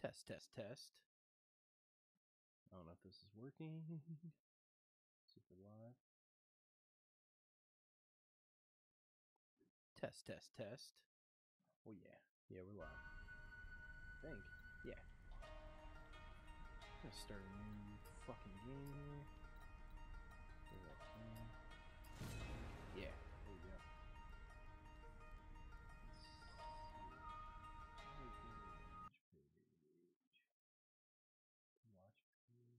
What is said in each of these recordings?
Test, test, test. I don't know if this is working. See if we're live. Test, test, test. Oh yeah. Yeah, we're live. I think. Yeah. I'm gonna start a new fucking game here. Yeah, there we go. Watch page.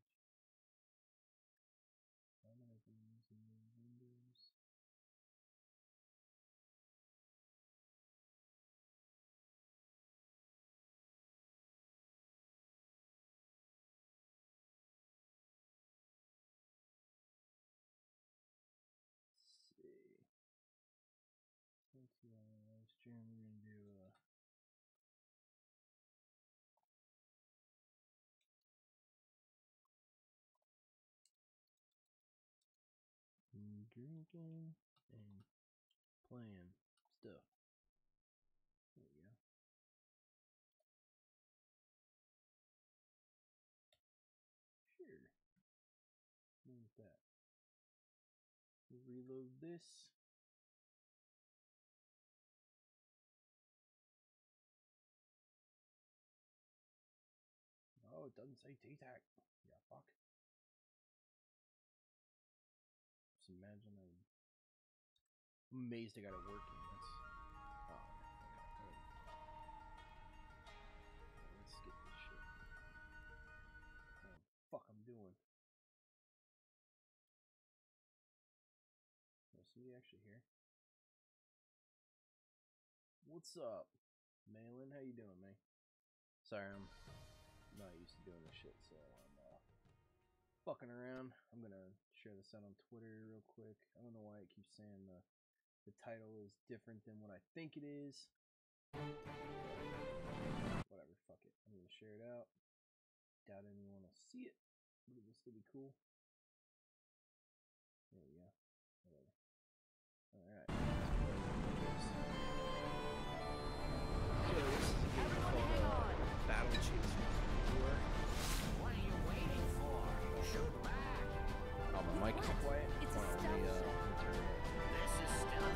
I'm gonna be using Windows. Let's see. 20 live stream. We're gonna do drinking and playing stuff. There we go. Sure. With that, we'll reload this. Oh, it doesn't say Teatac. Yeah, fuck. Just imagine I'm amazed I got it working. That's okay. Let's skip this shit. What the fuck I'm doing? Is somebody actually here? What's up, Malin? How you doing, man? Sorry, I'm not used to doing this shit, so I'm fucking around. I'm gonna share this out on Twitter real quick. I don't know why it keeps saying the title is different than what I think it is. Whatever, fuck it. I'm gonna share it out. Doubt anyone will see it, but it'll still be cool. There we go. Whatever. Alright. So this is a game called Battle Chaser. What are you waiting for? Shoot back! Oh, my mic is quiet. It's a Let me turn it up. This is stuff.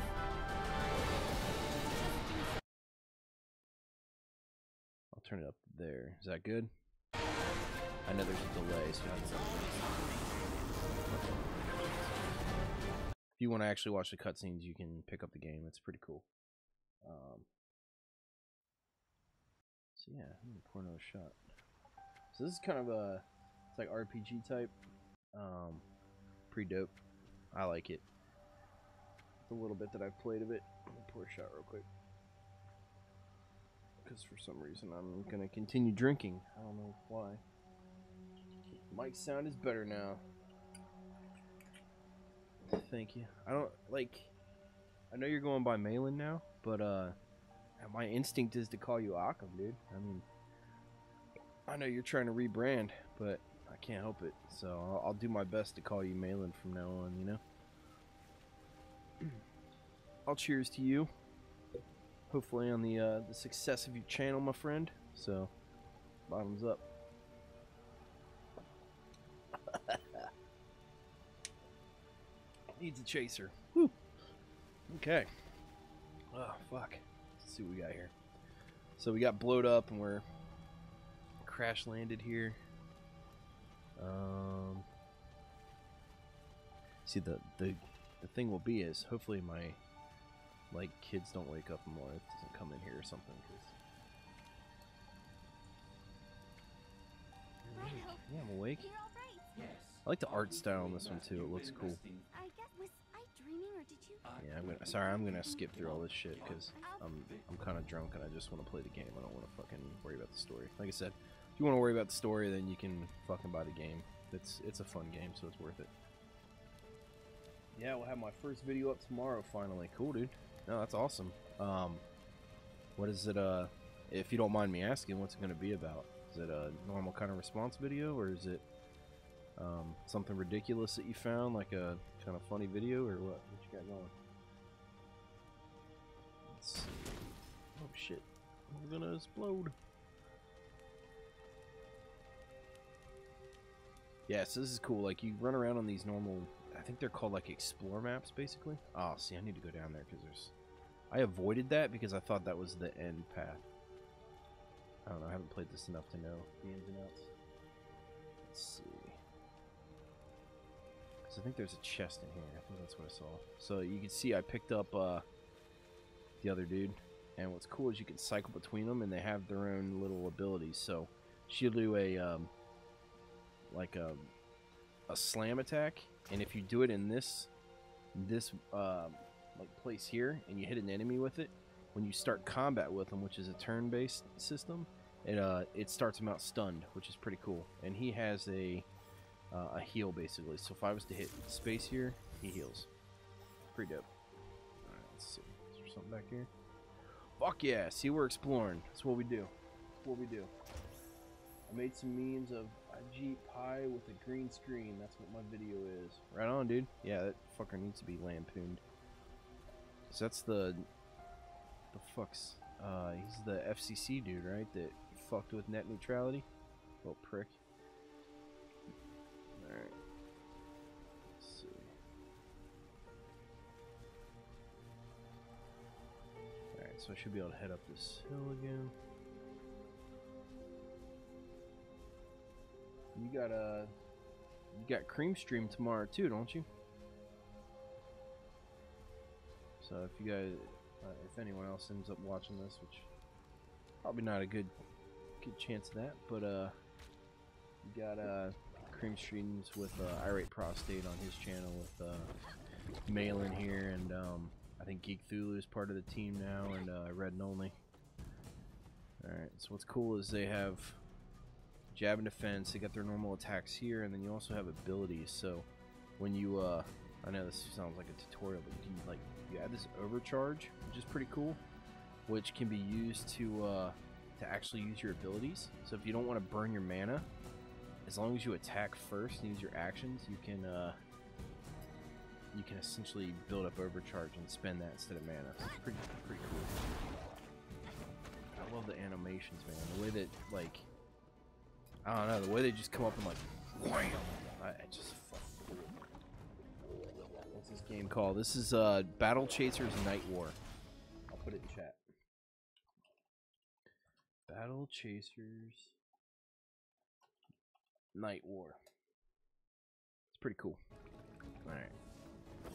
I'll turn it up there. Is that good? I know there's a delay, so if you want to actually watch the cutscenes, you can pick up the game. It's pretty cool. So yeah, I'm gonna pour another shot. So this is kind of a, it's like RPG type. Pretty dope. I like it. The little bit that I've played of it. I'm gonna pour a shot real quick. Because for some reason I'm gonna continue drinking. I don't know why. Mic sound is better now. Thank you. I don't like. I know you're going by Malin now, but my instinct is to call you Akam, dude. I mean, I know you're trying to rebrand, but I can't help it. So I'll do my best to call you Malin from now on. You know. I'll cheers to you. Hopefully on the success of your channel, my friend. So, bottoms up. Needs a chaser. Whew. Okay. Oh, fuck. Let's see what we got here. So we got blowed up and we're crash landed here. See, the thing will be is hopefully my kids don't wake up and Lawrence doesn't come in here or something. Yeah, I'm awake. You're all right. Yes. I like the art style on this one too. It looks cool. I guess was I dreaming or did you? Yeah, I'm gonna skip through all this shit because I'm kind of drunk and I just want to play the game. I don't want to fucking worry about the story. Like I said, if you want to worry about the story, then you can fucking buy the game. It's a fun game, so it's worth it. Yeah, we'll have my first video up tomorrow. Finally, cool, dude. No, that's awesome. What is it? If you don't mind me asking, what's it gonna be about? Is it a normal kind of response video, or is it something ridiculous that you found, like a kind of funny video, or what? What you got going? Let's see. Oh shit! We're gonna explode. Yeah, so this is cool. Like, you run around on these normal, I think they're called, like, explore maps, basically. Oh, see, I need to go down there, because there's... I avoided that because I thought that was the end path. I don't know, I haven't played this enough to know the ins and outs. Let's see. Because I think there's a chest in here. I think that's what I saw. So you can see I picked up the other dude. And what's cool is you can cycle between them, and they have their own little abilities. So she'll do a like a slam attack, and if you do it in this like place here, and you hit an enemy with it, when you start combat with him, which is a turn-based system, it starts him out stunned, which is pretty cool. And he has a heal basically. So if I was to hit space here, he heals. Pretty dope. All right, let's see. Is there something back here? Fuck yeah! See, we're exploring. That's what we do. That's what we do. I made some memes of a Jeep pie with a green screen. That's what my video is. Right on, dude. Yeah, that fucker needs to be lampooned. So that's the fuck's... he's the FCC dude, right? That fucked with net neutrality? Little prick. Alright. Let's see. Alright, so I should be able to head up this hill again. You got Cream Stream tomorrow too, don't you? So if you guys, if anyone else ends up watching this, which probably not a good chance of that, but you got Cream Streams with Irate Prostate on his channel with Malin here, and I think Geek Thulu is part of the team now, and Red and Only. Alright, so what's cool is they have jab and defense, they got their normal attacks here, and then you also have abilities. So when you I know this sounds like a tutorial, but you can, like, you add this overcharge, which is pretty cool, which can be used to actually use your abilities. So if you don't want to burn your mana, as long as you attack first and use your actions, you can essentially build up overcharge and spend that instead of mana. So it's pretty cool. I love the animations, man. The way that, like, I don't know, the way they just come up and, like, wham! It's just fucking cool. What's this game called? This is Battle Chasers Night War. I'll put it in chat. Battle Chasers Night War. It's pretty cool. Alright.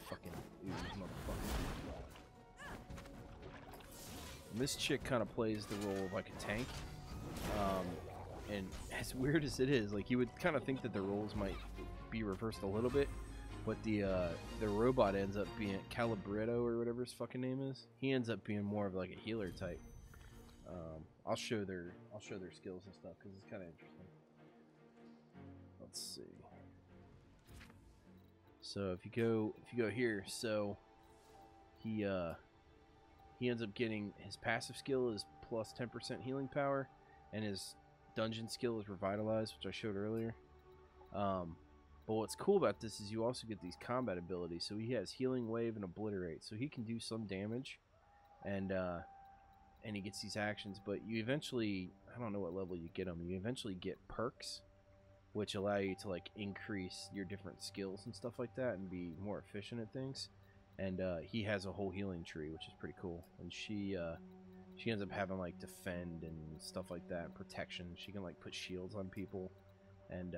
Fucking motherfucker. And this chick kind of plays the role of, like, a tank. And as weird as it is, like, you would kind of think that the roles might be reversed a little bit, but the robot ends up being Calibretto or whatever his fucking name is. He ends up being more of like a healer type. I'll show their skills and stuff because it's kind of interesting. Let's see. So if you go here, so he ends up getting his passive skill is plus 10% healing power, and his dungeon skill is revitalized, which I showed earlier. But what's cool about this is you also get these combat abilities. So he has healing wave and obliterate, so he can do some damage, and he gets these actions. But you eventually, I don't know what level you get them, you eventually get perks, which allow you to, like, increase your different skills and stuff like that and be more efficient at things. And he has a whole healing tree, which is pretty cool. And she ends up having, like, defend and stuff like that, and protection. She can, like, put shields on people, and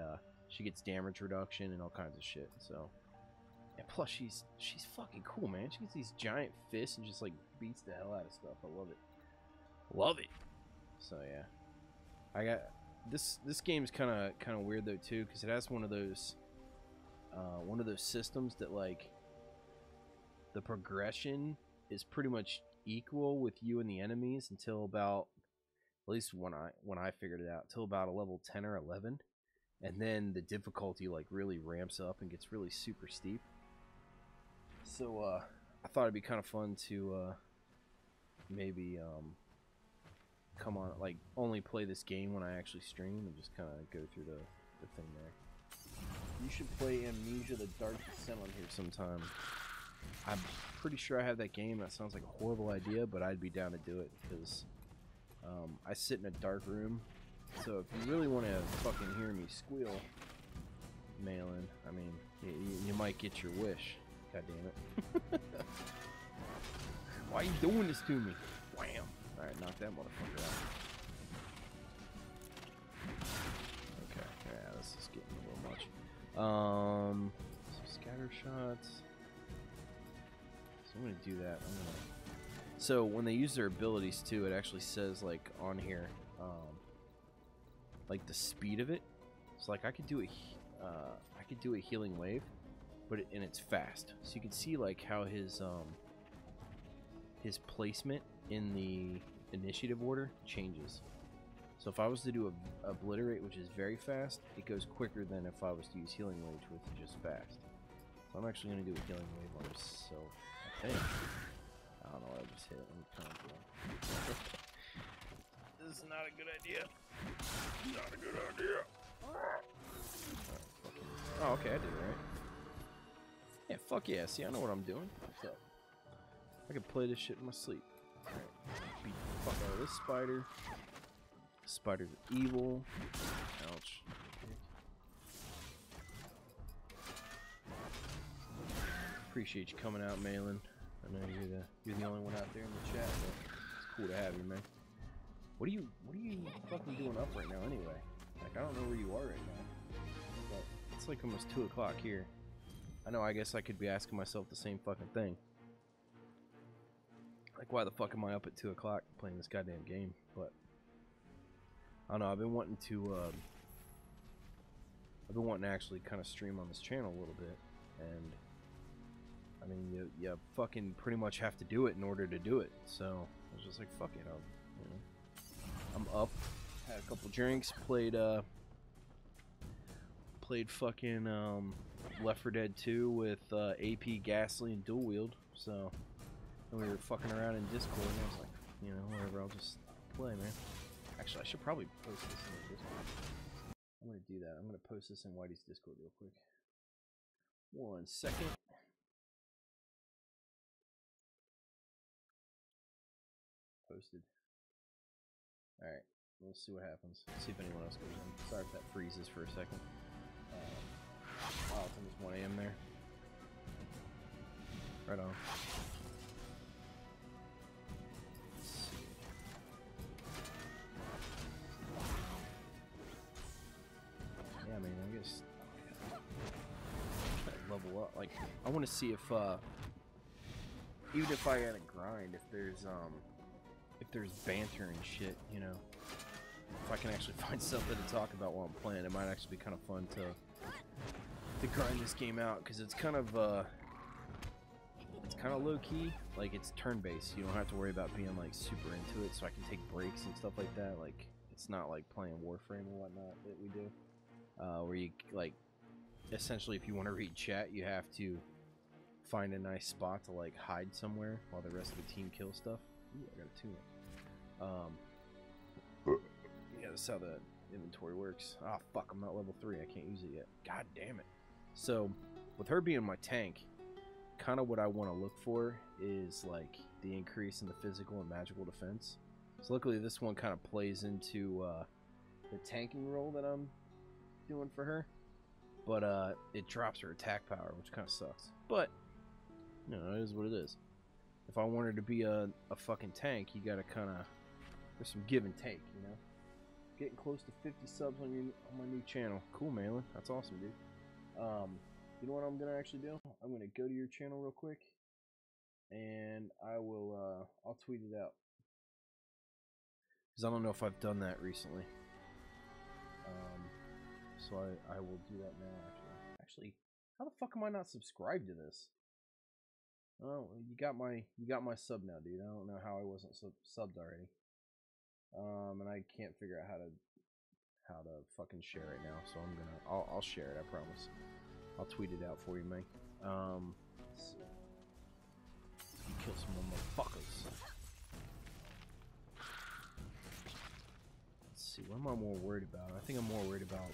she gets damage reduction and all kinds of shit. So, and plus she's fucking cool, man. She gets these giant fists and just, like, beats the hell out of stuff. I love it. Love it. So yeah, I got this game's kind of weird though too, because it has one of those systems that, like, the progression is pretty much equal with you and the enemies until about, at least when I figured it out, till about a level 10 or 11, and then the difficulty, like, really ramps up and gets really super steep. So I thought it'd be kind of fun to maybe come on, like, only play this game when I actually stream and just kind of go through the thing there. You should play Amnesia: The Dark Descent on here sometime. I'm pretty sure I have that game. That sounds like a horrible idea, but I'd be down to do it because I sit in a dark room. So if you really want to fucking hear me squeal, Malin. I mean, you might get your wish. God damn it. Why are you doing this to me? Wham! Alright, knock that motherfucker out. Okay, yeah, this is getting a little much. Some scatter shots. So I'm gonna do that. So when they use their abilities too, it actually says like on here, like the speed of it. So like I could do a healing wave, but and it's fast. So you can see like how his placement in the initiative order changes. So if I was to do a obliterate, which is very fast, it goes quicker than if I was to use healing wave, which is just fast. So I'm actually going to do a healing wave on myself, I think. I don't know what I just hit. Let me turn it. This is not a good idea. Not a good idea. Oh, okay, I did it right. Yeah, fuck yeah. See, I know what I'm doing. What's up? I can play this shit in my sleep. Alright, beat the fuck out of this spider. Spiders are evil. Ouch. Appreciate you coming out, Malin. I know you're the only one out there in the chat, but it's cool to have you, man. What are you fucking doing up right now anyway? Like, I don't know where you are right now. But it's like almost 2 o'clock here. I know, I guess I could be asking myself the same fucking thing. Like, why the fuck am I up at 2 o'clock playing this goddamn game? But I don't know, I've been wanting to actually kind of stream on this channel a little bit, and I mean, you fucking pretty much have to do it in order to do it. So I was just like, fuck it, I'm up, had a couple drinks, played fucking Left 4 Dead 2 with AP, Ghastly, and Dual Wield. So and we were fucking around in Discord, and I was like, you know, whatever, I'll just play, man. Actually, I should probably post this in the Discord. I'm gonna do that. I'm gonna post this in Whitey's Discord real quick. 1 second. Posted. Alright, we'll see what happens. See if anyone else goes in. Sorry if that freezes for a second. Wow, it's almost 1 AM there. Right on. Let's see. Yeah, I mean, I guess try to level up. Like, I want to see if even if I had a grind, if there's banter and shit, you know, if I can actually find something to talk about while I'm playing, it might actually be kind of fun to grind this game out, because it's kind of low key. Like, it's turn based. You don't have to worry about being like super into it, so I can take breaks and stuff like that. Like, it's not like playing Warframe and whatnot that we do, where you like essentially if you want to read chat, you have to find a nice spot to like hide somewhere while the rest of the team kills stuff. Ooh, I got a tune. Yeah, that's how the inventory works. Ah, oh, fuck, I'm not level 3. I can't use it yet. God damn it. So, with her being my tank, kind of what I want to look for is like the increase in the physical and magical defense. So luckily this one kind of plays into the tanking role that I'm doing for her. But it drops her attack power, which kind of sucks. But, you know, it is what it is. If I wanted to be a fucking tank, you gotta kind of, there's some give and take, you know. Getting close to 50 subs on my new channel. Cool, Malin. That's awesome, dude. You know what I'm gonna actually do? I'm gonna go to your channel real quick, and I will I'll tweet it out, because I don't know if I've done that recently. So I will do that now. Actually, how the fuck am I not subscribed to this? Oh, you got my sub now, dude. I don't know how I wasn't subbed already. And I can't figure out how to fucking share it now. So I'll share it. I promise. I'll tweet it out for you, man. Let's see. Kill some more motherfuckers. Let's see. What am I more worried about? I think I'm more worried about.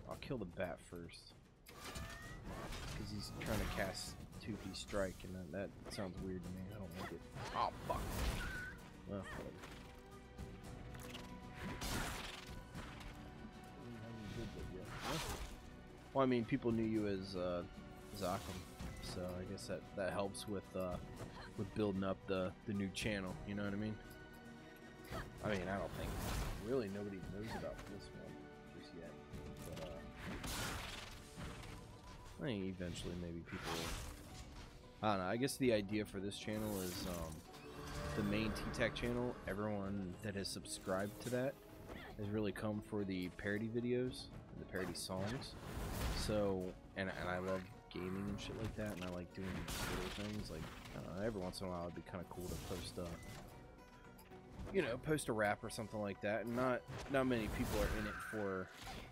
I'll kill the bat first, because he's trying to cast 2P strike, and that sounds weird to me. I don't like it. Oh fuck. Well, whatever. Well, I mean, people knew you as Zakum, so I guess that helps with building up the new channel. You know what I mean? I mean, I don't think really nobody knows about this one just yet, but I think eventually maybe people will. I don't know. I guess the idea for this channel is the main Teatac channel. Everyone that has subscribed to that has really come for the parody videos, and the parody songs. So, and I love gaming and shit like that, and I like doing little things. Like every once in a while, it'd be kind of cool to post post a rap or something like that. And not many people are in it for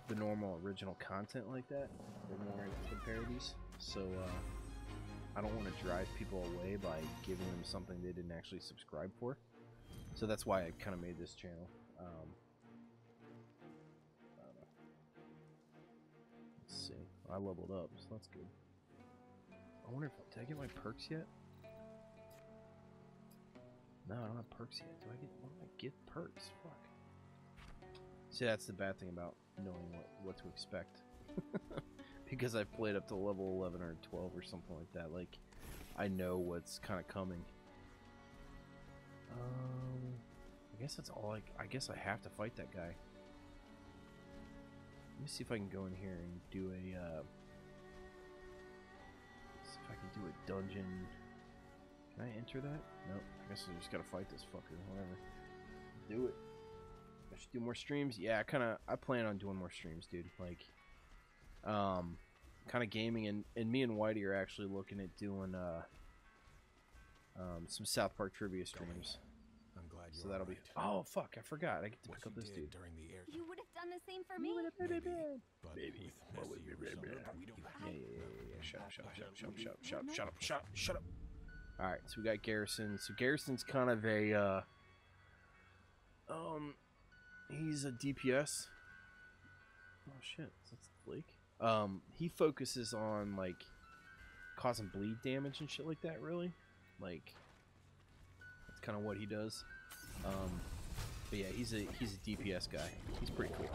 the normal original content like that. They're more in it for parodies. So I don't want to drive people away by giving them something they didn't actually subscribe for. So that's why I kind of made this channel. I don't know. Let's see. I leveled up, so that's good. I wonder if did I get my perks yet? No, I don't have perks yet. When do I get perks? Fuck. See, that's the bad thing about knowing what to expect. Because I've played up to level 11 or 12 or something like that. Like, I know what's kind of coming. I guess that's all I guess I have to fight that guy. Let me see if I can go in here and do a, see if I can do a dungeon. Can I enter that? Nope. I guess I just gotta fight this fucker. Whatever. Do it. I should do more streams. Yeah, I plan on doing more streams, dude. Like, kind of gaming, and me and Whitey are actually looking at doing some South Park trivia streams. I'm glad you're So that'll be. right. Oh fuck! I forgot. I get to What pick up you this did dude. during the air. You would have done the same for me. Maybe, but Baby. with What would Messi be or red, something, red? we don't have Yeah. Shut up. Alright, so we got Garrison. So Garrison's kind of a, he's a DPS. Oh shit, that's Blake. He focuses on, like, causing bleed damage and shit like that, really. Like, that's kind of what he does. But yeah, he's a DPS guy. He's pretty cool.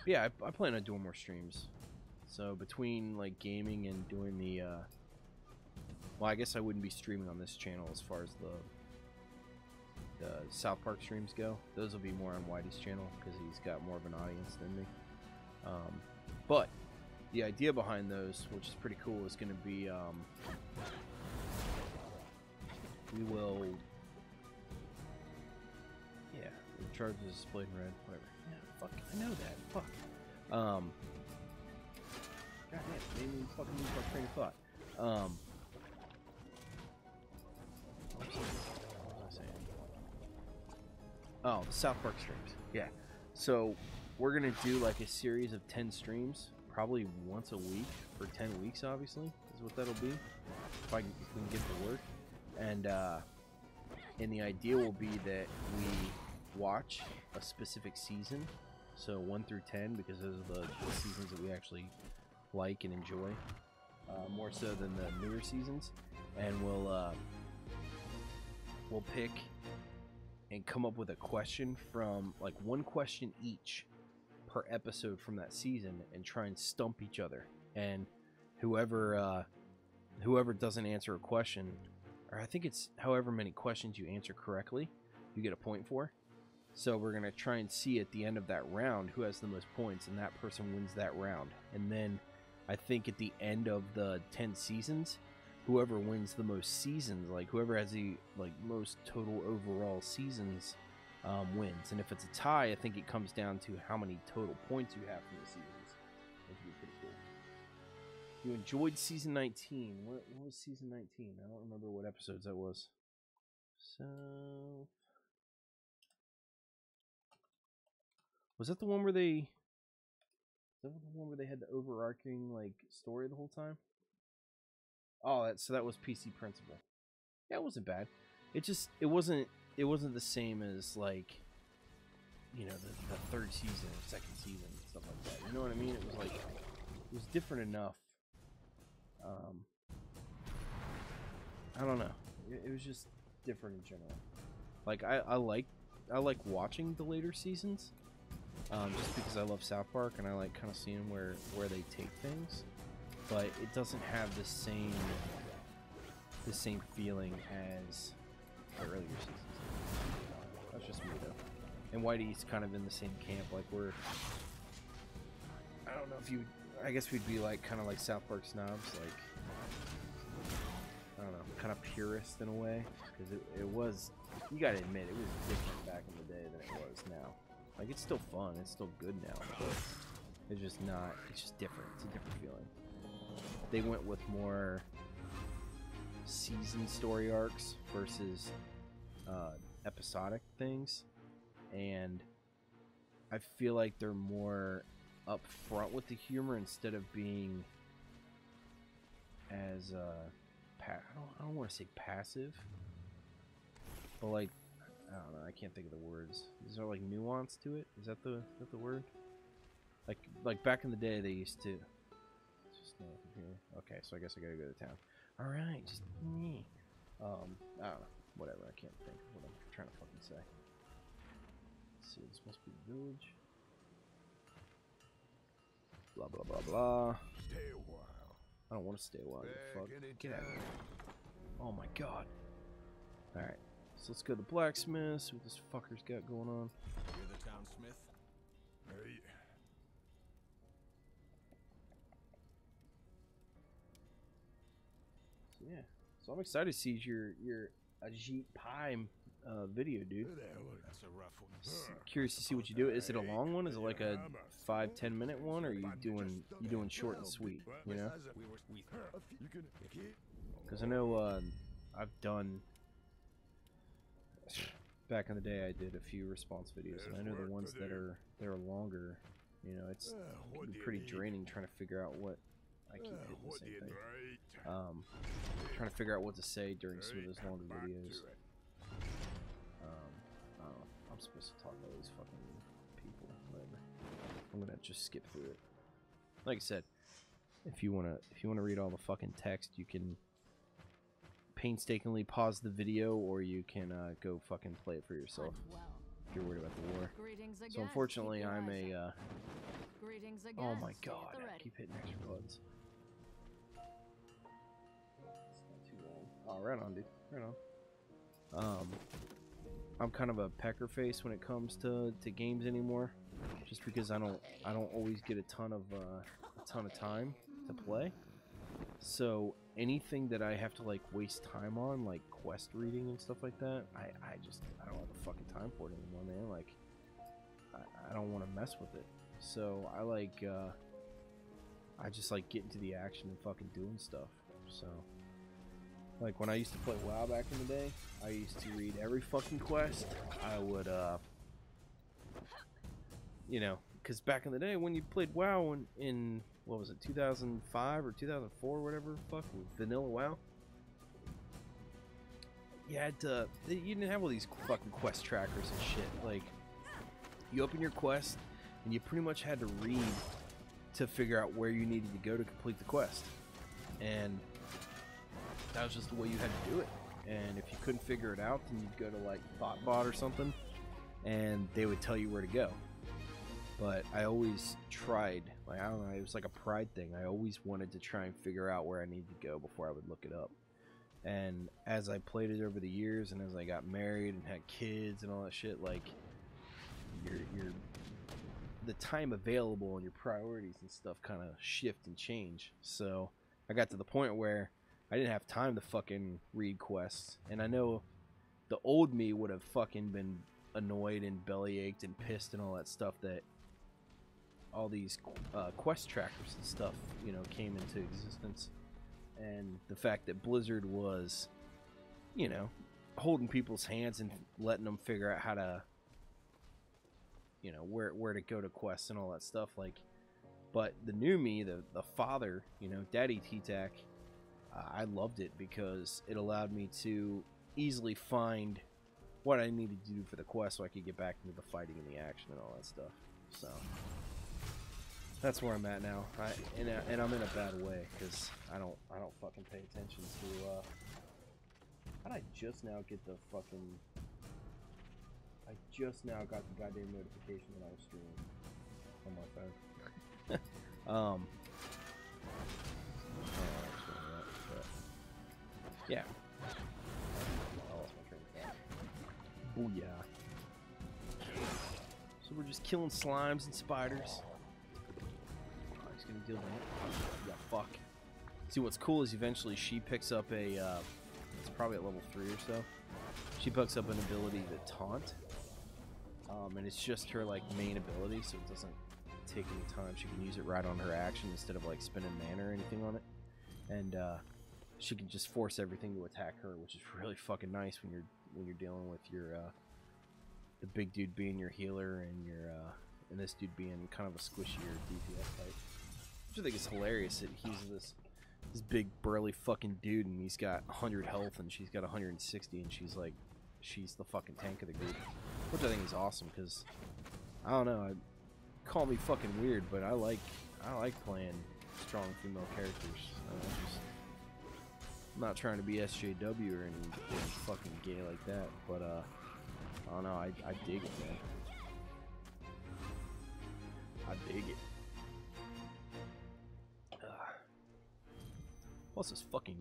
Yeah, I plan on doing more streams. So between like gaming and doing the well, I guess I wouldn't be streaming on this channel as far as the South Park streams go. Those will be more on Whitey's channel because he's got more of an audience than me. But the idea behind those, which is pretty cool, is going to be we will, yeah, the charge is displayed in red, whatever. Yeah, fuck, I know that. Fuck. God damn, made me fucking lose my train of thought. What was I saying? Oh, the South Park streams. Yeah. So we're gonna do like a series of 10 streams, probably once a week for 10 weeks. Obviously, is what that'll be. If we can get to work, and the idea will be that we watch a specific season, so 1 through 10, because those are the seasons that we actually like and enjoy, more so than the newer seasons, and we'll pick and come up with a question from, like, one question each per episode from that season, and try and stump each other. And whoever doesn't answer a question, or I think it's however many questions you answer correctly, you get a point for. So we're gonna try and see at the end of that round who has the most points, and that person wins that round. And then I think at the end of the 10 seasons, whoever wins the most seasons, like whoever has the most total overall seasons, wins. And if it's a tie, I think it comes down to how many total points you have from the seasons. Which would be pretty cool. You enjoyed season 19. What was season 19? I don't remember what episodes that was. So, was that the one where they? Is that the one where they had the overarching like story the whole time? Oh, that was PC Principal. Yeah, it wasn't bad. It wasn't the same as, like, you know, the third season or second season, stuff like that. You know what I mean? It was like, it was different enough. I don't know. It was just different in general. Like, I like watching the later seasons, just because I love South Park and I like kind of seeing where they take things, but it doesn't have the same feeling as the earlier seasons. That's just me though. And Whitey's kind of in the same camp. Like I don't know if you. I guess we'd be like kind of like South Park snobs, like I don't know, kind of purist in a way, because it was. You gotta admit, it was different back in the day than it was now. Like it's still fun, it's still good now, but it's just not. It's just different. It's a different feeling. They went with more season story arcs versus episodic things, and I feel like they're more up front with the humor instead of being as I don't want to say passive, but like I don't know, I can't think of the words. Is there like nuance to it? Is that the word? Like back in the day they used to just here. Okay, so I guess I gotta go to town. All right, just me. I don't know, whatever. I can't think of what I'm trying to fucking say. Let's see, this must be the village. Blah blah blah blah. Stay a while. I don't want to stay a while. Fuck. Get out of here. Oh my god. Alright. So let's go to the blacksmith. See what this fucker's got going on. You're the town smith? Hey. So yeah. So I'm excited to see your Ajit Pie video, dude. That's a rough one. Curious to see what you do. Is it a long one? Is it like a 5-10 minute one, or are you doing short and sweet? You know? Because I know I've done. Back in the day, I did a few response videos, and I know the ones that are longer. You know, it can be pretty draining trying to figure out what. I keep hitting the same thing. Trying to figure out what to say during some of those longer videos. I don't know. I'm supposed to talk about these fucking people. Whatever. I'm gonna just skip through it. Like I said, if you wanna read all the fucking text, you can painstakingly pause the video, or you can go fucking play it for yourself if you're worried about the war. So unfortunately, I'm a. Oh my god! I keep hitting extra buttons. Oh, right on, dude. Right on. I'm kind of a pecker face when it comes to games anymore, just because I don't always get a ton of time to play. So anything that I have to like waste time on, like quest reading and stuff like that, I don't have the fucking time for it anymore, man. Like I don't want to mess with it. So I just like getting to the action and fucking doing stuff. So. Like, when I used to play WoW back in the day, I used to read every fucking quest. I would, you know, because back in the day, when you played WoW in what was it, 2005 or 2004, whatever the fuck, with Vanilla WoW, you had to, you didn't have all these fucking quest trackers and shit. Like, you open your quest, and you pretty much had to read to figure out where you needed to go to complete the quest. And that was just the way you had to do it. And if you couldn't figure it out, then you'd go to like BotBot or something, and they would tell you where to go. But I always tried, like, I don't know, it was like a pride thing. I always wanted to try and figure out where I needed to go before I would look it up. And as I played it over the years, and as I got married and had kids and all that shit, like, the time available and your priorities and stuff kind of shift and change. So I got to the point where I didn't have time to fucking read quests. And I know the old me would have fucking been annoyed and bellyached and pissed and all that stuff that all these quest trackers and stuff, you know, came into existence. And the fact that Blizzard was, you know, holding people's hands and letting them figure out how to, you know, where to go to quests and all that stuff. Like, but the new me, the father, you know, Daddy Teatac, I loved it because it allowed me to easily find what I needed to do for the quest so I could get back into the fighting and the action and all that stuff. So that's where I'm at now. And I'm in a bad way because I don't fucking pay attention to. How did I just now get the fucking? I just now got the goddamn notification that I was streaming on my phone. Yeah. I lost my train of thought. Booyah. So we're just killing slimes and spiders. Oh, he's gonna deal with it. Yeah, fuck. See, what's cool is eventually she picks up a, it's probably at level 3 or so. She picks up an ability to taunt. And it's just her, like, main ability, so it doesn't take any time. She can use it right on her action instead of, like, spending mana or anything on it. And, she can just force everything to attack her, which is really fucking nice when you're dealing with your, the big dude being your healer and your, and this dude being kind of a squishier DPS type. Which I think is hilarious that he's this big burly fucking dude and he's got 100 health and she's got 160 and she's the fucking tank of the group, which I think is awesome because I don't know, call me fucking weird, but I like playing strong female characters. I'm not trying to be SJW or anything fucking gay like that, but I don't know, I dig it, man. I dig it. Plus, those fucking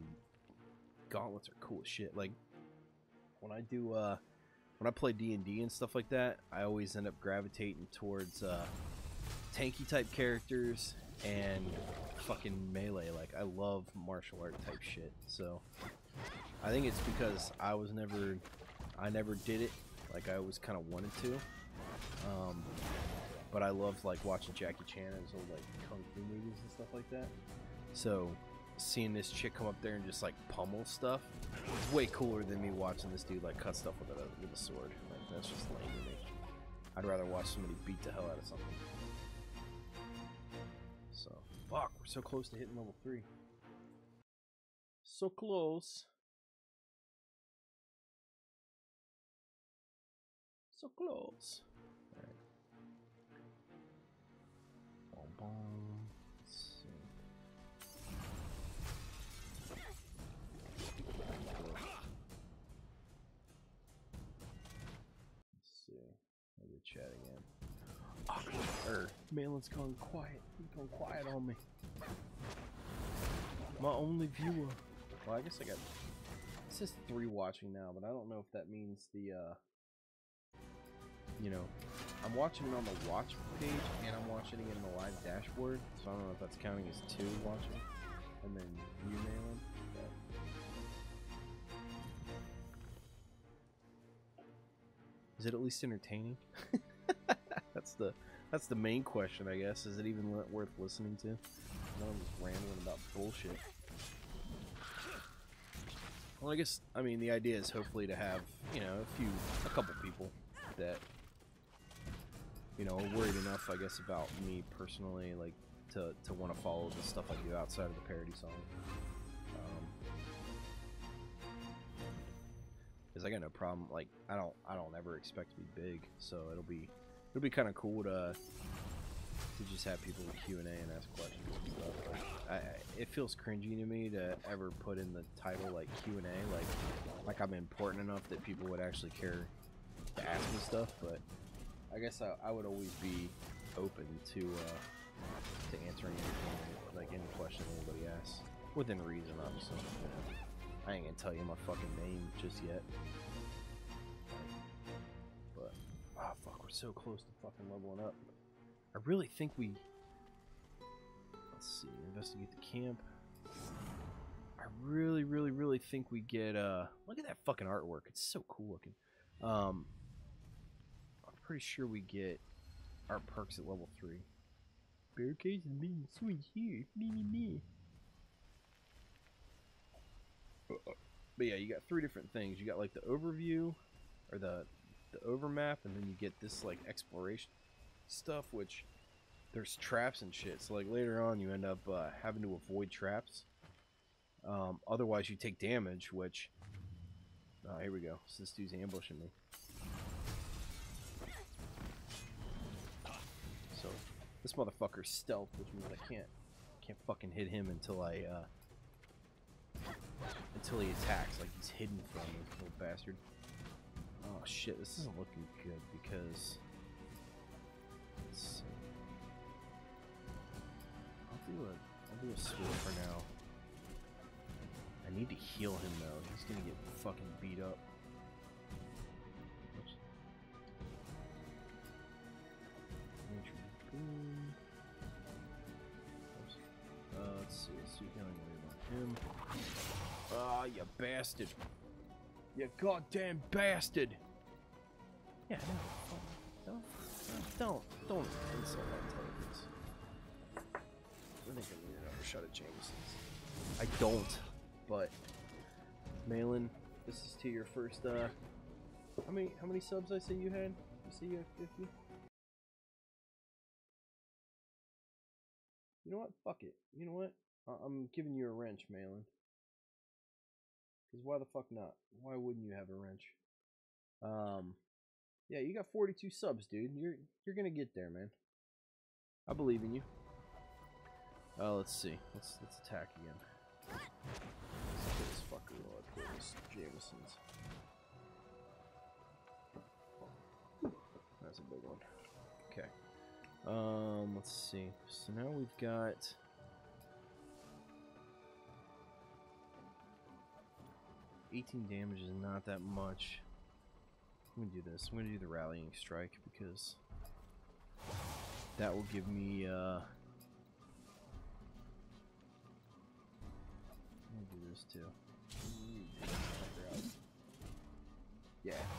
gauntlets are cool as shit. Like, when I play D&D and stuff like that, I always end up gravitating towards tanky type characters and fucking melee. Like, I love martial art type shit. So, I think it's because I never did it. Like, I always kind of wanted to. But I love, like, watching Jackie Chan and his old, like, kung fu movies and stuff like that. So, seeing this chick come up there and just, like, pummel stuff, it's way cooler than me watching this dude, like, cut stuff with a sword. Like, that's just lame to me. I'd rather watch somebody beat the hell out of something. So, fuck, we're so close to hitting level 3. So close. So close. Alright. Boom, boom. Let's see. Let's see. Maybe chat again. Oh, Malin's gone quiet. He's gone quiet on me. My only viewer. Well, I guess I got. It says 3 watching now, but I don't know if that means the. You know, I'm watching it on the watch page and I'm watching it in the live dashboard, so I don't know if that's counting as 2 watching, and then you Malin. Is it at least entertaining? That's the main question, I guess. Is it even worth listening to? No, I'm just rambling about bullshit. Well, I guess, I mean, the idea is hopefully to have, you know, a couple people that, you know, are worried enough, I guess, about me personally, like, to want to follow the stuff I do outside of the parody song. Because I got no problem, like, I don't ever expect to be big, so it'll be kind of cool to just have people Q&A and ask questions and stuff. It feels cringy to me to ever put in the title like Q&A, like I'm important enough that people would actually care to ask me stuff. But I guess I would always be open to answering anything, like any question anybody asks, within reason, obviously. I ain't gonna tell you my fucking name just yet. But oh fuck, we're so close to fucking leveling up. I really think we... Let's see, investigate the camp. I really think we get, look at that fucking artwork. It's so cool looking. I'm pretty sure we get our perks at level 3. Barricades and being swing here. Me. But yeah, you got 3 different things. You got like the overview, or the overmap, and then you get this like exploration stuff, which there's traps and shit. So like later on, you end up having to avoid traps. Otherwise, you take damage. Which, here we go. So this dude's ambushing me. So this motherfucker's stealth, which means I can't fucking hit him until until he attacks. Like he's hidden from me, little bastard. Oh shit, this isn't looking good because let's see. I'll do a sword for now. I need to heal him though. He's gonna get fucking beat up. Oops. Boom. Oops. Let's see. Sweet healing wave on him. Ah, you bastard! You goddamn bastard! Yeah, no, don't insult my intelligence. I think I need another shot of Jameson's. I don't, but Malin, this is to your first. How many subs I say you had? You say you had 50? You know what? Fuck it. You know what? I'm giving you a wrench, Malin. Because why the fuck not? Why wouldn't you have a wrench? Yeah, you got 42 subs, dude. You're gonna get there, man. I believe in you. Let's see. Let's attack again. Let's kill this fucker while I kill this Jameson's. That's a big one. Okay. Let's see. So now we've got 18 damage is not that much. I'm gonna do this. I'm gonna do the rallying strike because that will give me I'm gonna do this too.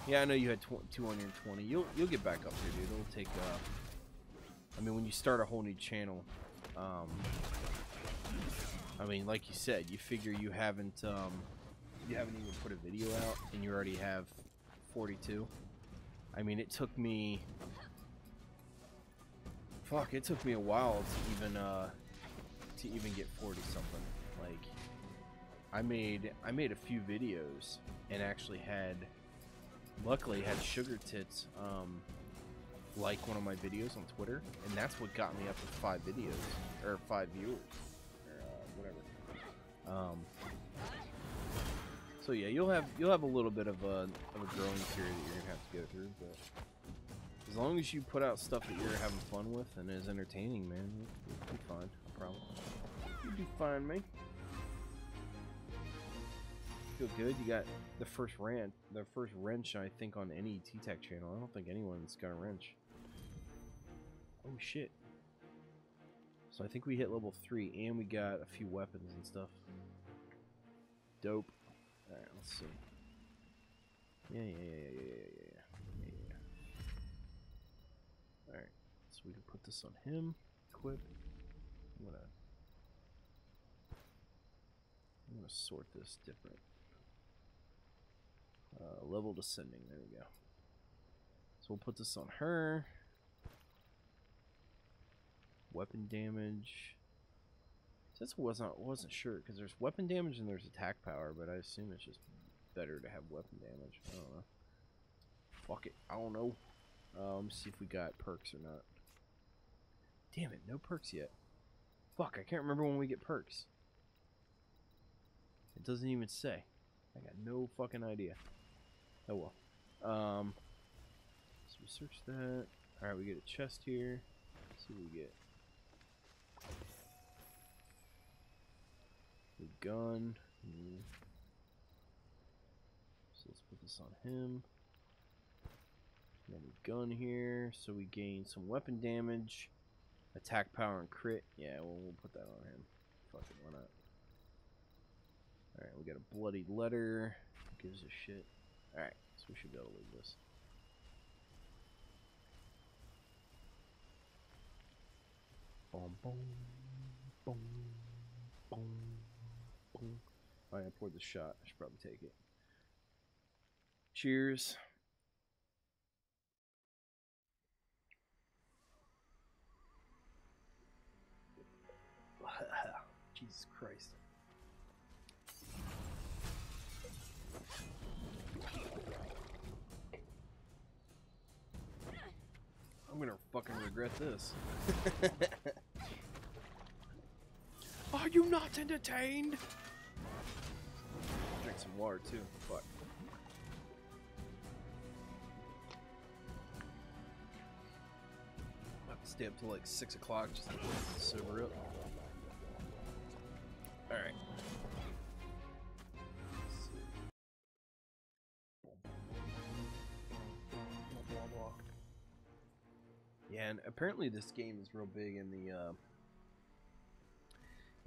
Yeah, I know you had 220. You'll get back up here, dude. It'll take I mean, when you start a whole new channel, I mean, like you said, you figure you haven't even put a video out and you already have 42. I mean, it took me a while to even get 40 something. Like, I made a few videos and actually luckily had Sugar Tits like one of my videos on Twitter, and that's what got me up to 5 videos or 5 viewers or whatever. So yeah, you'll have a little bit of a growing period that you're gonna have to go through, but as long as you put out stuff that you're having fun with and is entertaining, man, you'll be fine. I promise. You'll do fine, mate. Feel good. You got the first wrench I think on any Teatac channel. I don't think anyone's got a wrench. Oh shit. So I think we hit level 3 and we got a few weapons and stuff. Dope. Alright, let's see. Yeah. Alright, so we can put this on him. Equip. I'm gonna sort this different. Level descending, there we go. So we'll put this on her. Weapon damage. This wasn't sure because there's weapon damage and there's attack power, but I assume it's just better to have weapon damage. I don't know. Fuck it, I don't know. See if we got perks or not. Damn it, no perks yet. Fuck, I can't remember when we get perks. It doesn't even say. I got no fucking idea. Oh well. So we search that. Alright, we get a chest here. Let's see what we get. The gun. So let's put this on him. And then a gun here. So we gain some weapon damage, attack power, and crit. Yeah, well, we'll put that on him. Fuck it, why not? Alright, we got a bloodied letter. Who gives a shit? Alright, so we should be able to leave this. Boom, boom, boom, boom, boom. Alright, I poured the shot. I should probably take it. Cheers. Jesus Christ. I'm gonna fucking regret this. Are you not entertained? Drink some water too. Fuck. Stay up till like 6 o'clock just to sober up. Alright. Yeah, and apparently this game is real big in the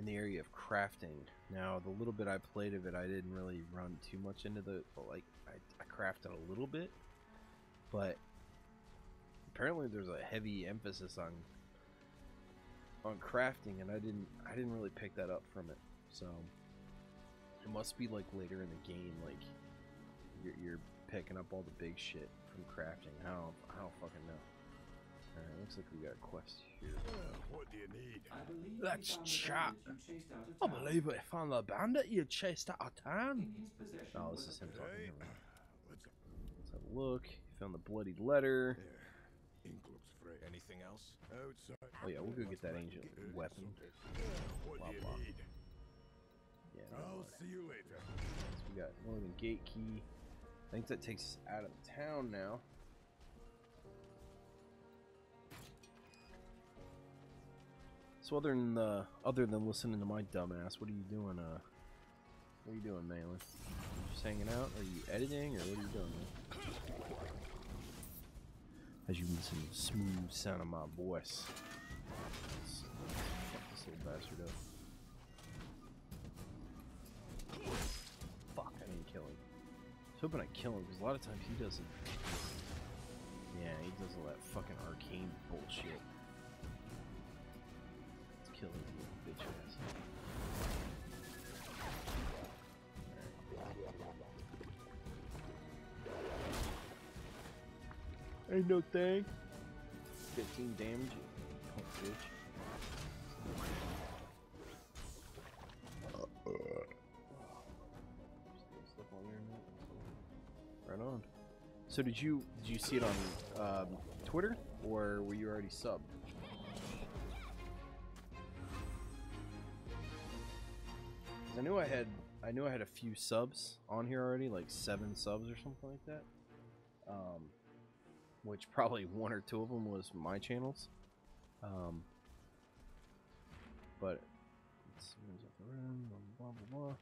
area of crafting. Now, the little bit I played of it, I didn't really run too much into like, I crafted a little bit, but apparently there's a heavy emphasis on crafting, and I didn't really pick that up from it. So it must be like later in the game, like you're picking up all the big shit from crafting. I don't fucking know. Alright, looks like we got a quest here. What do you need? Let's chat. I believe we found the bandit you chased out of town. Oh, this is him talking. Let's have a look. Found the bloody letter. ink looks fresh. Anything else? Outside. Oh yeah, we'll go get that ancient weapon. What do you need? Yeah. I'll see you later. So we got Northern Gate key. I think that takes us out of town now. So other than listening to my dumbass, what are you doing? What are you doing, Malin? Just hanging out? Are you editing, or what are you doing, man? As you listen to the smooth sound of my voice. Let's fuck this little bastard up. Fuck! I didn't kill him. I was hoping I kill him because a lot of times he doesn't. Yeah, he does all that fucking arcane bullshit. Kill him, you bitch ass. Ain't no thing. 15 damage, you punk bitch. Right on. So did you see it on Twitter, or were you already subbed? I knew I had a few subs on here already, like 7 subs or something like that. Which probably 1 or 2 of them was my channels. But let's see, blah, blah, blah.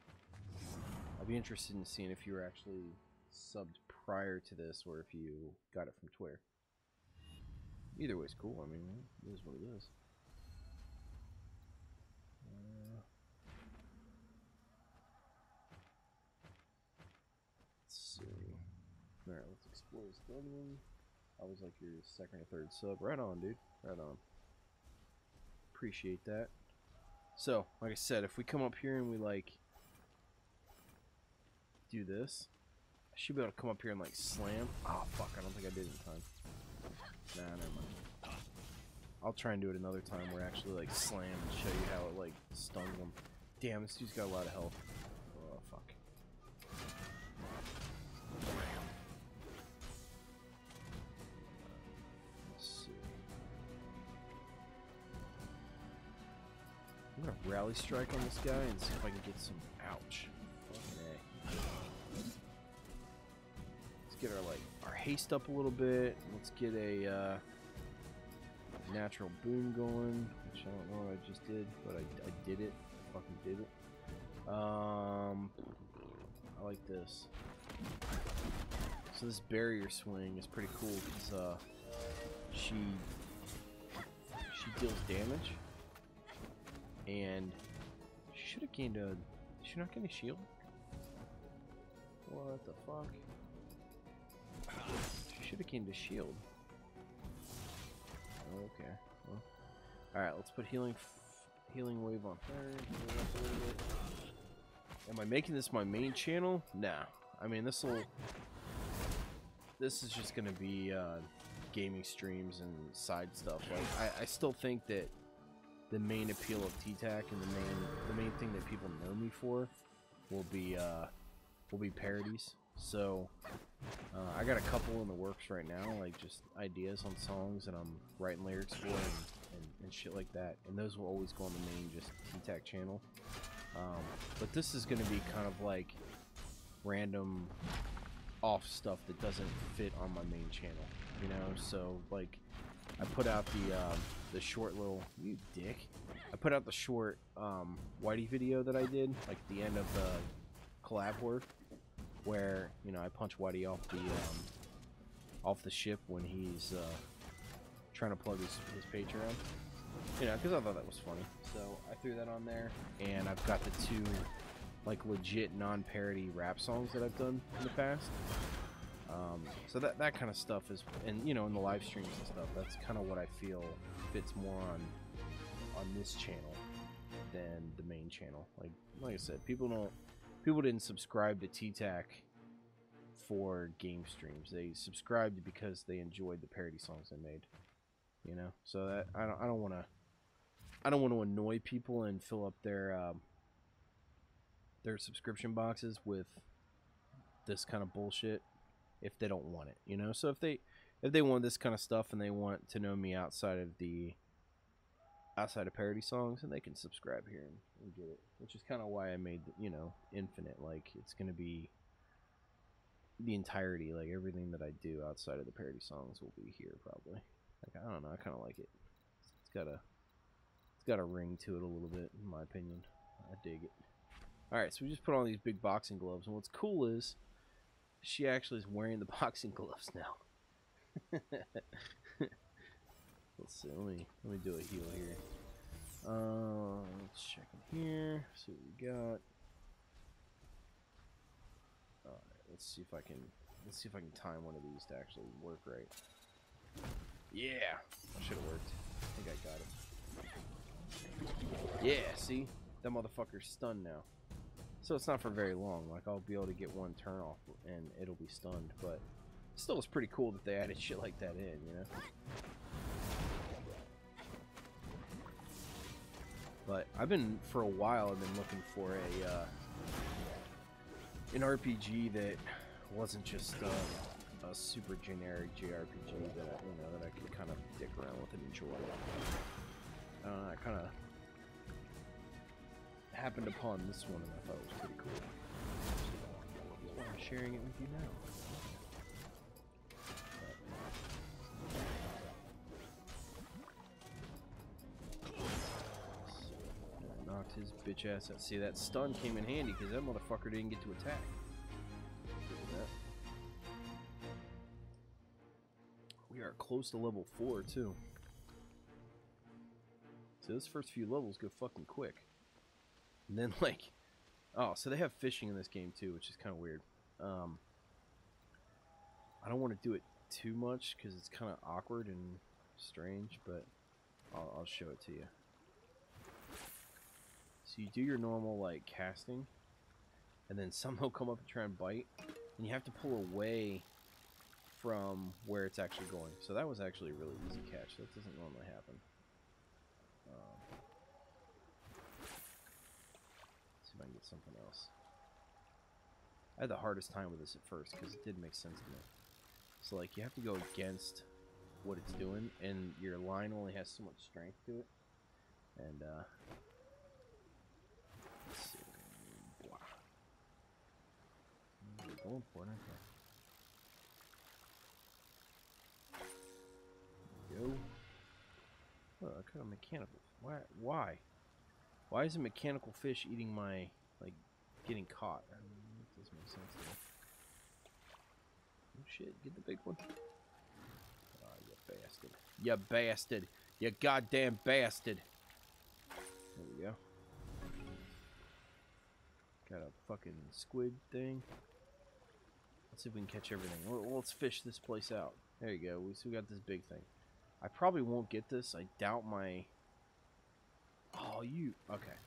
I'd be interested in seeing if you were actually subbed prior to this or if you got it from Twitter. Either way's cool. I mean, it is what it is. Alright, let's explore this building. I was like your 2nd or 3rd sub. Right on, dude. Right on. Appreciate that. So, like I said, if we come up here and we, like, do this, I should be able to come up here and, like, slam. Oh, fuck, I don't think I did it in time. Nah, never mind. I'll try and do it another time where I actually, like, slam and show you how it, like, stuns them. Damn, this dude's got a lot of health. Oh, fuck. I'm gonna rally strike on this guy and see if I can get some. Ouch. Fucking A. Let's get our haste up a little bit. Let's get a natural boom going, which I don't know what I just did, but I did it. I fucking did it. I like this. So this barrier swing is pretty cool because she deals damage. And she should have gained a... Did she not get a shield? What the fuck? She should have gained a shield. Okay. Well. Alright, let's put healing wave on her. Am I making this my main channel? Nah. I mean, this is just gonna be gaming streams and side stuff. Like, I still think that the main appeal of Teatac and the main thing that people know me for will be parodies. So I got a couple in the works right now, like just ideas on songs, and I'm writing lyrics for and shit like that. And those will always go on the main just Teatac channel. But this is gonna be kind of like random off stuff that doesn't fit on my main channel, you know. So like I put out the short little, you dick. I put out the short Whitey video that I did, like the end of the collab work, where you know I punch Whitey off the ship when he's trying to plug his Patreon. You know, because I thought that was funny. So I threw that on there, and I've got the 2 like legit non-parody rap songs that I've done in the past. So that kind of stuff is, and you know, in the live streams and stuff, that's kind of what I feel fits more on this channel than the main channel. Like I said, people didn't subscribe to Teatac for game streams. They subscribed because they enjoyed the parody songs I made. You know, so that I don't want to annoy people and fill up their subscription boxes with this kind of bullshit if they don't want it, you know. So if they want this kind of stuff and they want to know me outside of parody songs, and they can subscribe here and get it, which is kind of why I made you know Infinite. Like it's gonna be the entirety, like everything that I do outside of the parody songs will be here probably. Like I don't know, I kind of like it. It's got a ring to it a little bit, in my opinion. I dig it. Alright, so we just put on these big boxing gloves, and what's cool is she actually is wearing the boxing gloves now. Let's see, let me do a heal here. Let's check in here, see what we got. Alright, let's see if I can time one of these to actually work right. Yeah, that should have worked. I think I got it. Yeah, see? That motherfucker's stunned now. So it's not for very long. Like, I'll be able to get one turn off and it'll be stunned. But still, it's pretty cool that they added shit like that in, you know? But for a while, I've been looking for an RPG that wasn't just a super generic JRPG that I could kind of dick around with and enjoy. I kind of happened upon this one and I thought it was pretty cool. That's why I'm sharing it with you now. Knocked his bitch ass out. See, that stun came in handy because that motherfucker didn't get to attack. We are close to level 4 too. So this first few levels go fucking quick. And then like, oh, so they have fishing in this game too, which is kind of weird. I don't want to do it too much because it's kind of awkward and strange, but I'll show it to you. So you do your normal like casting, and then something will come up and try and bite, and you have to pull away from where it's actually going. So that was actually a really easy catch. That doesn't normally happen. Let's see if I can get something else. I had the hardest time with this at first because it didn't make sense to me. So like you have to go against what it's doing, and your line only has so much strength to it. And let's see. They're going for it, aren't they? Go. Oh, I got a mechanical. Why is a mechanical fish eating my, like, getting caught? I mean, it doesn't make sense to me. Oh shit, get the big one. Oh, you bastard. You bastard. You goddamn bastard. There we go. Got a fucking squid thing. Let's see if we can catch everything. Well, let's fish this place out. There you go. We got this big thing. I probably won't get this. I doubt my... Oh, you... Okay.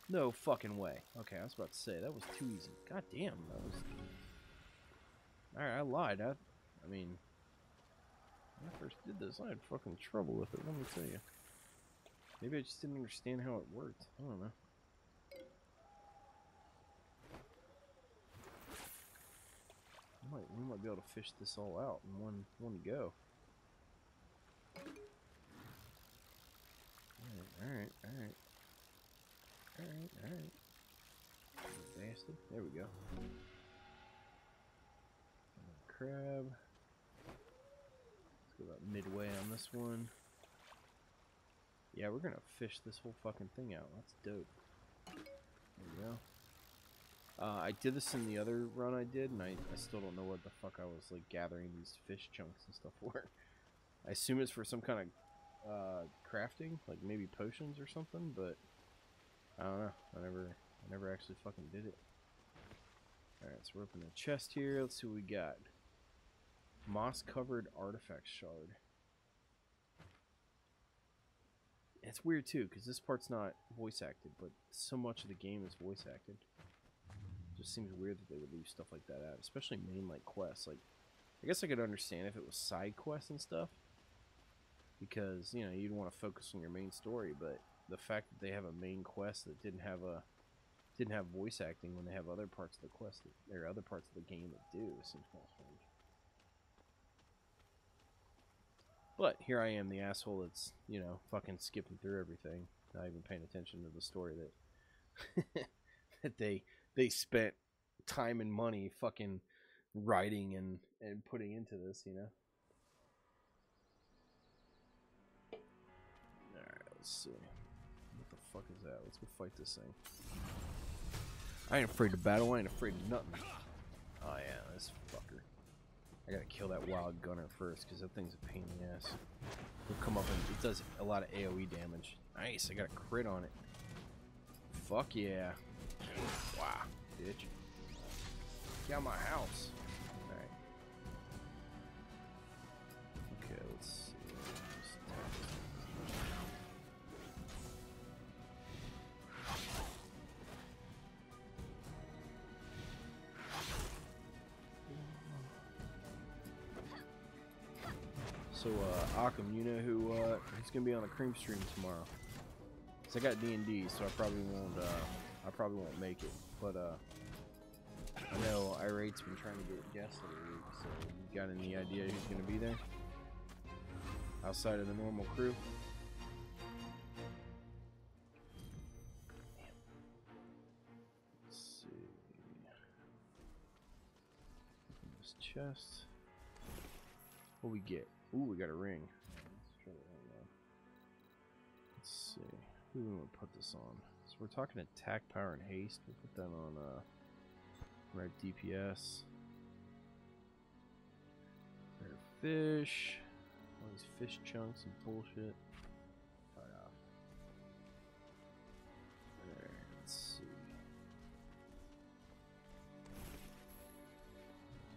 No fucking way. Okay, I was about to say, that was too easy. God damn, that was... Alright, I lied. I mean... When I first did this, I had fucking trouble with it, let me tell you. Maybe I just didn't understand how it worked. I don't know. We might be able to fish this all out in one go. Alright. Bastard. There we go. Crab. Let's go about midway on this one. Yeah, we're gonna fish this whole fucking thing out. That's dope. There we go. I did this in the other run I did, and I still don't know what the fuck I was like gathering these fish chunks and stuff for. I assume it's for some kind of crafting, like maybe potions or something, but I don't know. I never actually fucking did it. Alright, so we're opening a chest here. Let's see what we got. Moss-covered artifact shard. It's weird too, because this part's not voice acted, but so much of the game is voice acted. It just seems weird that they would leave stuff like that out, especially main like quests. Like, I guess I could understand if it was side quests and stuff, because you know you'd want to focus on your main story. But the fact that they have a main quest that didn't have voice acting when they have other parts of the quest or other parts of the game that do, it seems kind of strange. But here I am, the asshole that's, you know, fucking skipping through everything, not even paying attention to the story that that they spent time and money fucking writing and putting into this, you know. Alright, let's see. What the fuck is that? Let's go fight this thing. I ain't afraid to battle, I ain't afraid of nothing. Oh yeah, this fucker. I gotta kill that wild gunner first, because that thing's a pain in the ass. It'll come up and it does a lot of AoE damage. Nice, I got a crit on it. Fuck yeah. Wow, bitch. Get out of my house. Alright. Okay, let's see. Just attack this thing. So, Occam, you know who's gonna be on the cream stream tomorrow? Cause I got D&D, so I probably won't make it. But I know Irate's been trying to get guests every week. So, you got any idea who's gonna be there? Outside of the normal crew? Let's see. Open this chest. What we get? Ooh, we got a ring. Let's try that right now. Let's see. Who do we want to put this on? So we're talking attack, power, and haste. We'll put that on right DPS. Rare fish. All these fish chunks and bullshit. Oh yeah. There, let's see.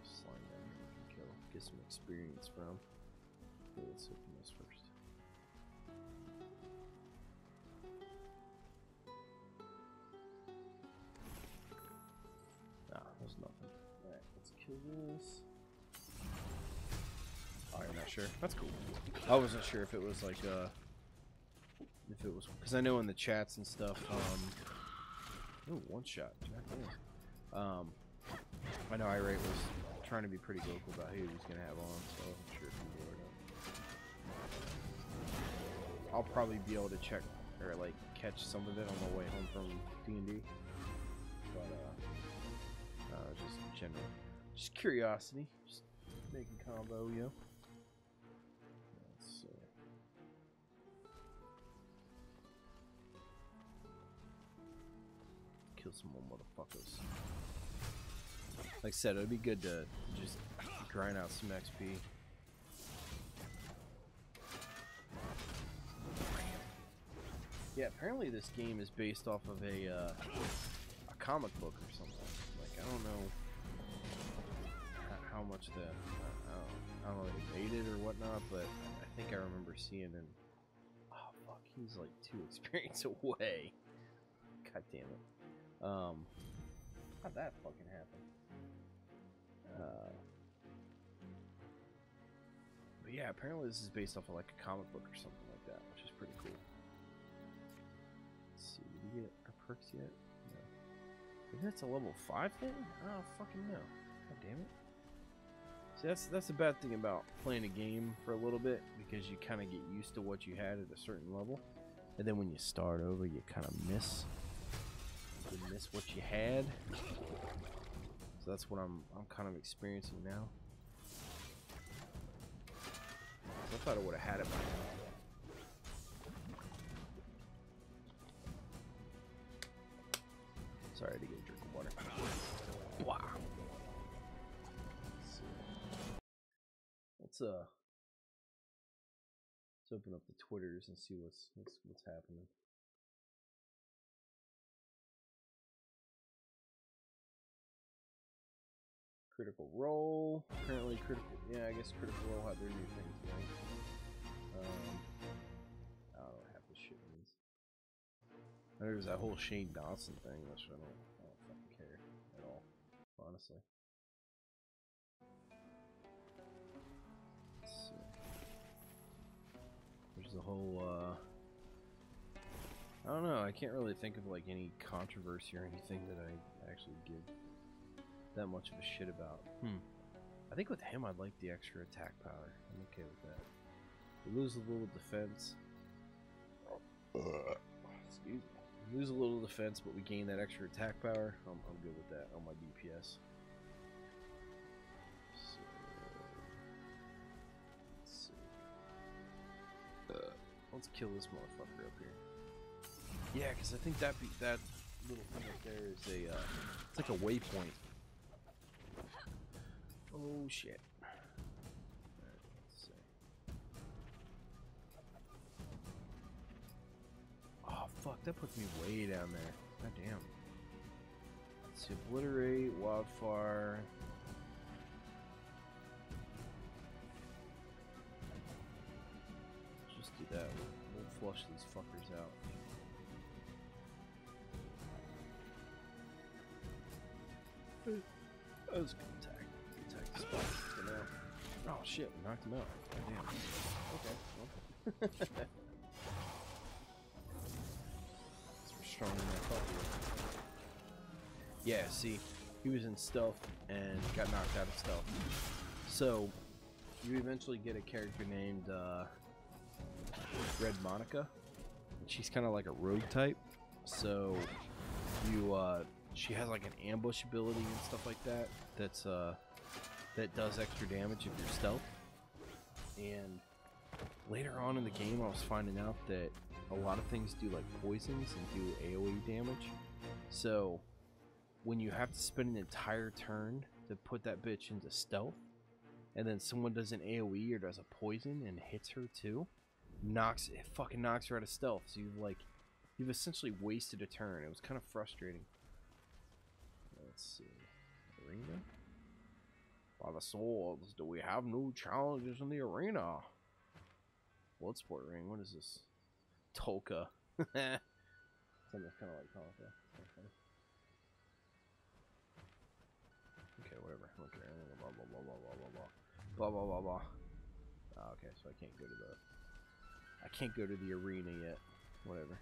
Just slide down here and kill. Get some experience from. Okay, let's open this first. Ah, there's nothing. Alright, let's kill this. Oh, you're not sure? That's cool. I wasn't sure if it was like, if it was, because I know in the chats and stuff, oh, one shot. I know Irate was trying to be pretty vocal about who he was going to have on, so I wasn't sure if he would or not. I'll probably be able to check, or like, catch some of it on the way home from D&D. But, just general. Just curiosity. Just making combo, you know? Let's see. Kill some more motherfuckers. Like I said, it'd be good to just grind out some XP. Yeah, apparently this game is based off of a comic book or something. Like, I don't know how much that, I don't know if they made it or whatnot, but I think I remember seeing it. Oh, fuck, he's like 2 experience away. God damn it. How'd that fucking happen? But yeah, apparently this is based off of like a comic book or something like that, which is pretty cool. Let's see, did we get our perks yet? No. Maybe that's a level 5 thing? I don't fucking know. God damn it. See, that's the bad thing about playing a game for a little bit, because you kind of get used to what you had at a certain level, and then when you start over, you kind of miss what you had. So that's what I'm kind of experiencing now. Is that thought I would have had it by now. Sorry, I had to get a drink of water. Wow. Let's open up the Twitters and see what's happening. Critical Role. Apparently yeah, I guess Critical Role had their new thing tonight. I don't know half this shit means. There's that whole Shane Dawson thing, which I don't fucking care at all, honestly. Let's see. There's the whole, I don't know, I can't really think of like any controversy or anything that I actually give that much of a shit about. I think with him I'd like the extra attack power. I'm okay with that. We lose a little defense. Excuse me. We lose a little defense, but we gain that extra attack power. I'm good with that on my DPS. So, let's see. Let's kill this motherfucker up here. Yeah, because I think that little thing right there is a it's like a waypoint. Oh shit. Alright, let's see. Oh fuck, that puts me way down there. God damn. Let's see, obliterate, wildfire. Let's just do that. We'll flush these fuckers out. That was a good attack. Good attack spot. For now. Oh shit, we knocked him out. God damn. Okay. Well. We're stronger than I thought we were. Yeah, see, he was in stealth and got knocked out of stealth. So, you eventually get a character named Red Monica. And she's kind of like a rogue type. So, you, she has like an ambush ability and stuff like that. That does extra damage if you're stealth. And later on in the game, I was finding out that a lot of things do like poisons and do AoE damage. So when you have to spend an entire turn to put that bitch into stealth, and then someone does an AoE or does a poison and hits her too, it fucking knocks her out of stealth. So you've essentially wasted a turn. It was kind of frustrating. Let's see. Arena? By the swords, do we have new challenges in the arena? Bloodsport ring, what is this? Tolka. Something kind of like Tonka. Okay, whatever. Okay, blah blah blah blah blah blah blah. Blah blah blah blah. Oh, okay, so I can't go to the arena yet. Whatever.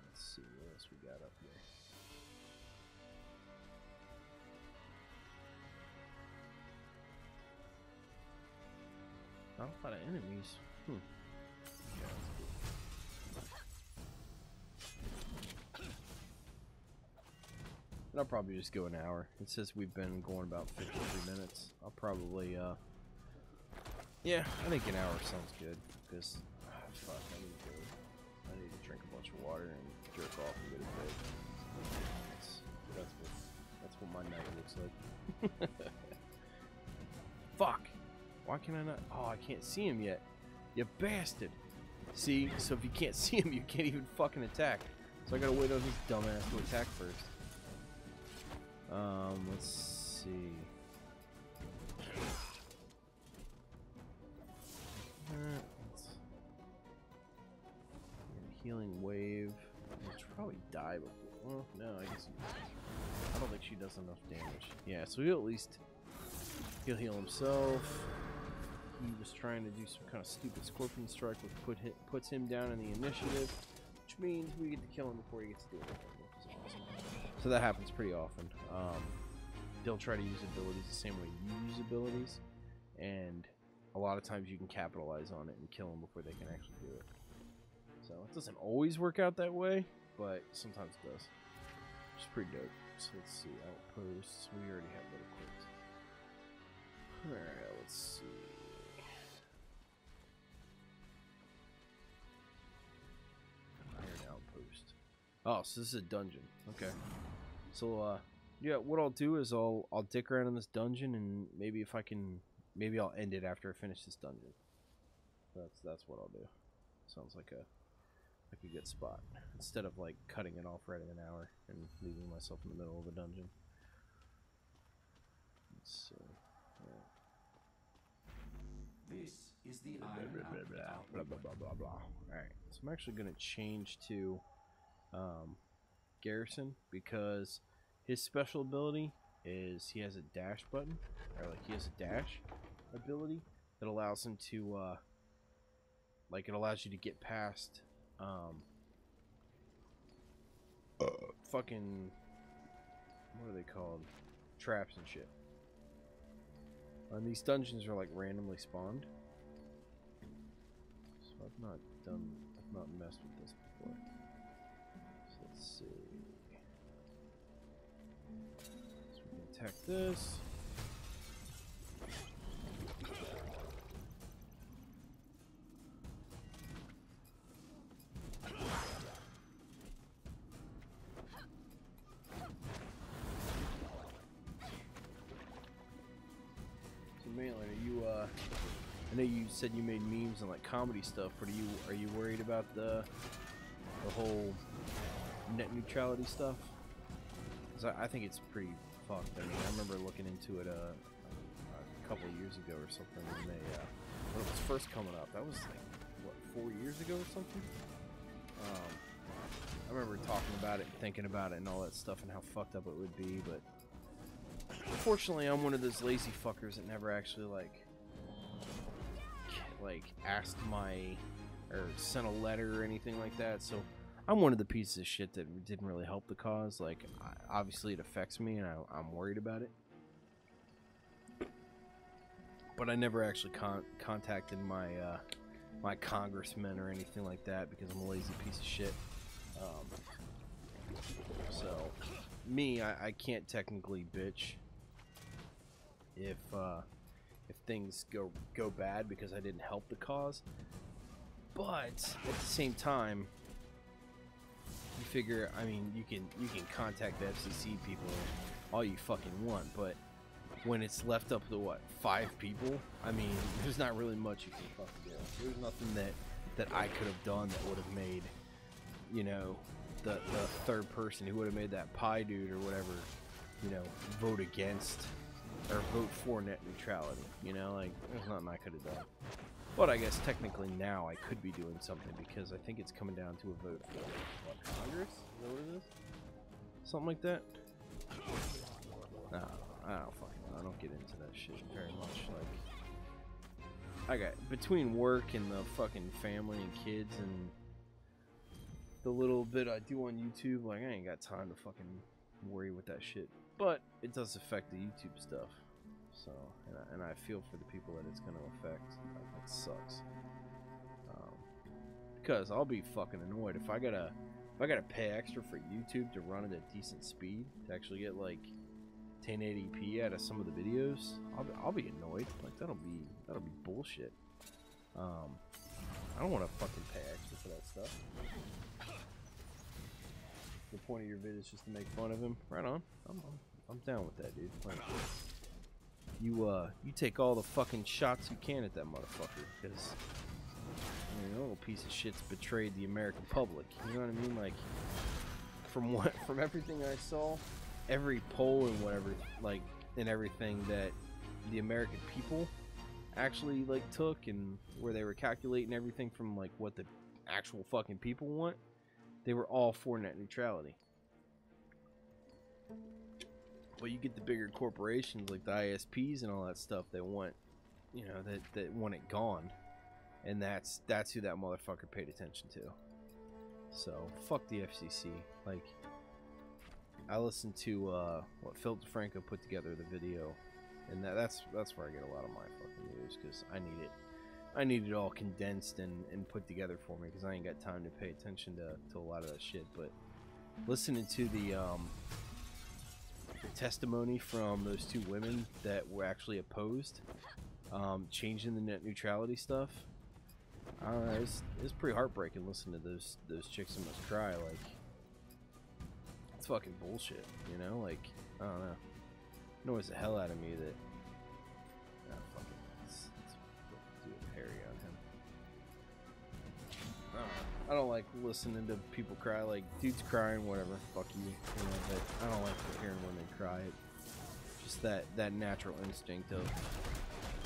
Let's see what else we got up here. Not a lot of enemies. Yeah, that's cool. And I'll probably just go an hour. It says we've been going about 53 minutes. I'll probably, yeah, I think an hour sounds good. Because, fuck, I need to drink a bunch of water and jerk off and go to bed. That's what my night looks like. Fuck! Why can I not? Oh, I can't see him yet. You bastard! See, so if you can't see him, you can't even fucking attack. So I gotta wait on his dumbass to attack first. Let's see. Healing wave. She'll probably die before. Well, no, I guess I don't think she does enough damage. Yeah, so he'll heal himself. He was trying to do some kind of stupid scorpion strike, which puts him down in the initiative, which means we get to kill him before he gets to do anything, which is awesome. So that happens pretty often. They'll try to use abilities the same way you use abilities, and a lot of times you can capitalize on it and kill them before they can actually do it. So it doesn't always work out that way, but sometimes it does. Which is pretty dope. So let's see, outposts. We already have that equipped. Alright, let's see. Iron Outpost. Oh, so this is a dungeon. Okay. So, yeah, what I'll do is I'll dick around in this dungeon, and maybe if I can, maybe I'll end it after I finish this dungeon. That's what I'll do. Sounds like a good spot. Instead of like cutting it off right at an hour and leaving myself in the middle of a dungeon. Let's see. Yeah. This is the Iron Blah blah blah blah blah. Alright, so I'm actually gonna change to Garrison, because his special ability is he has a dash button, or like he has a dash ability that allows him to like it allows you to get past fucking, what are they called, traps and shit. And these dungeons are like randomly spawned, so I've not messed with this before. So let's see. So we can attack this. Maitland, are you I know you said you made memes and like comedy stuff, but are you worried about the whole net neutrality stuff? Because I think it's pretty fucked. I mean, I remember looking into it a couple of years ago or something when they when it was first coming up. That was like what, 4 years ago or something. I remember talking about it and thinking about it and all that stuff and how fucked up it would be, but unfortunately, I'm one of those lazy fuckers that never actually like asked or sent a letter or anything like that. So I'm one of the pieces of shit that didn't really help the cause. Like, obviously it affects me, and I'm worried about it. But I never actually contacted my my congressman or anything like that because I'm a lazy piece of shit. So me, I can't technically bitch if things go bad because I didn't help the cause. But at the same time, you figure, I mean, you can contact the FCC people all you fucking want, but when it's left up to what, 5 people, I mean, there's not really much you can fucking do. There's nothing that I could have done that would have made, you know, the third person who would have made that pie dude or whatever, you know, vote against or vote for net neutrality. You know, like, there's nothing I could have done. But I guess technically now I could be doing something because I think it's coming down to a vote for what, Congress? Is that what it is? Something like that? No, I don't fucking know. I don't get into that shit very much. Like, I got between work and the fucking family and kids and the little bit I do on YouTube, like, I ain't got time to fucking worry with that shit. But it does affect the YouTube stuff. So, and I feel for the people that it's gonna affect. Like, it sucks. Because I'll be fucking annoyed if I gotta pay extra for YouTube to run at a decent speed to actually get like 1080p out of some of the videos. I'll be annoyed. Like, that'll be bullshit. I don't want to fucking pay extra for that stuff. The point of your vid is just to make fun of him. Right on. I'm down with that, dude. Like, you take all the fucking shots you can at that motherfucker, because I mean, a little piece of shit's betrayed the American public. You know what I mean? Like, from everything I saw, every poll and whatever, like, and everything that the American people actually like took, and where they were calculating everything from like what the actual fucking people want, they were all for net neutrality. But you get the bigger corporations like the ISPs and all that stuff, they want, you know, that want it gone, and that's who that motherfucker paid attention to. So fuck the FCC. Like, I listened to what Phil DeFranco put together the video, and that's where I get a lot of my fucking news, because I need it all condensed and put together for me, because I ain't got time to pay attention to a lot of that shit. But listening to the the testimony from those two women that were actually opposed changing the net neutrality stuff. I don't know, it's pretty heartbreaking listening to those chicks that must cry. Like, it's fucking bullshit, you know? Like, I don't know. It annoys the hell out of me that fuck it. Let's do a parry on him. I don't like listening to people cry. Like, dudes crying, whatever, fuck you, you know, but I don't like hearing women cry. Just that natural instinct of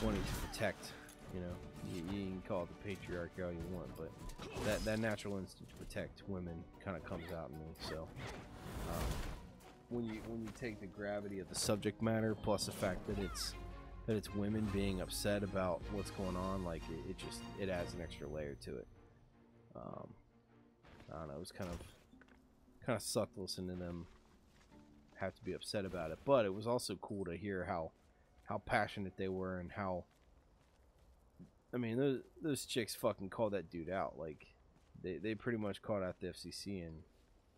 wanting to protect, you know. You can call it the patriarchy all you want, but that natural instinct to protect women kind of comes out in me. So when you take the gravity of the subject matter plus the fact that it's women being upset about what's going on, like it adds an extra layer to it. I don't know, it was kind of sucked listening to them have to be upset about it, but it was also cool to hear how passionate they were and how, I mean, those chicks fucking called that dude out. Like, they pretty much called out the FCC and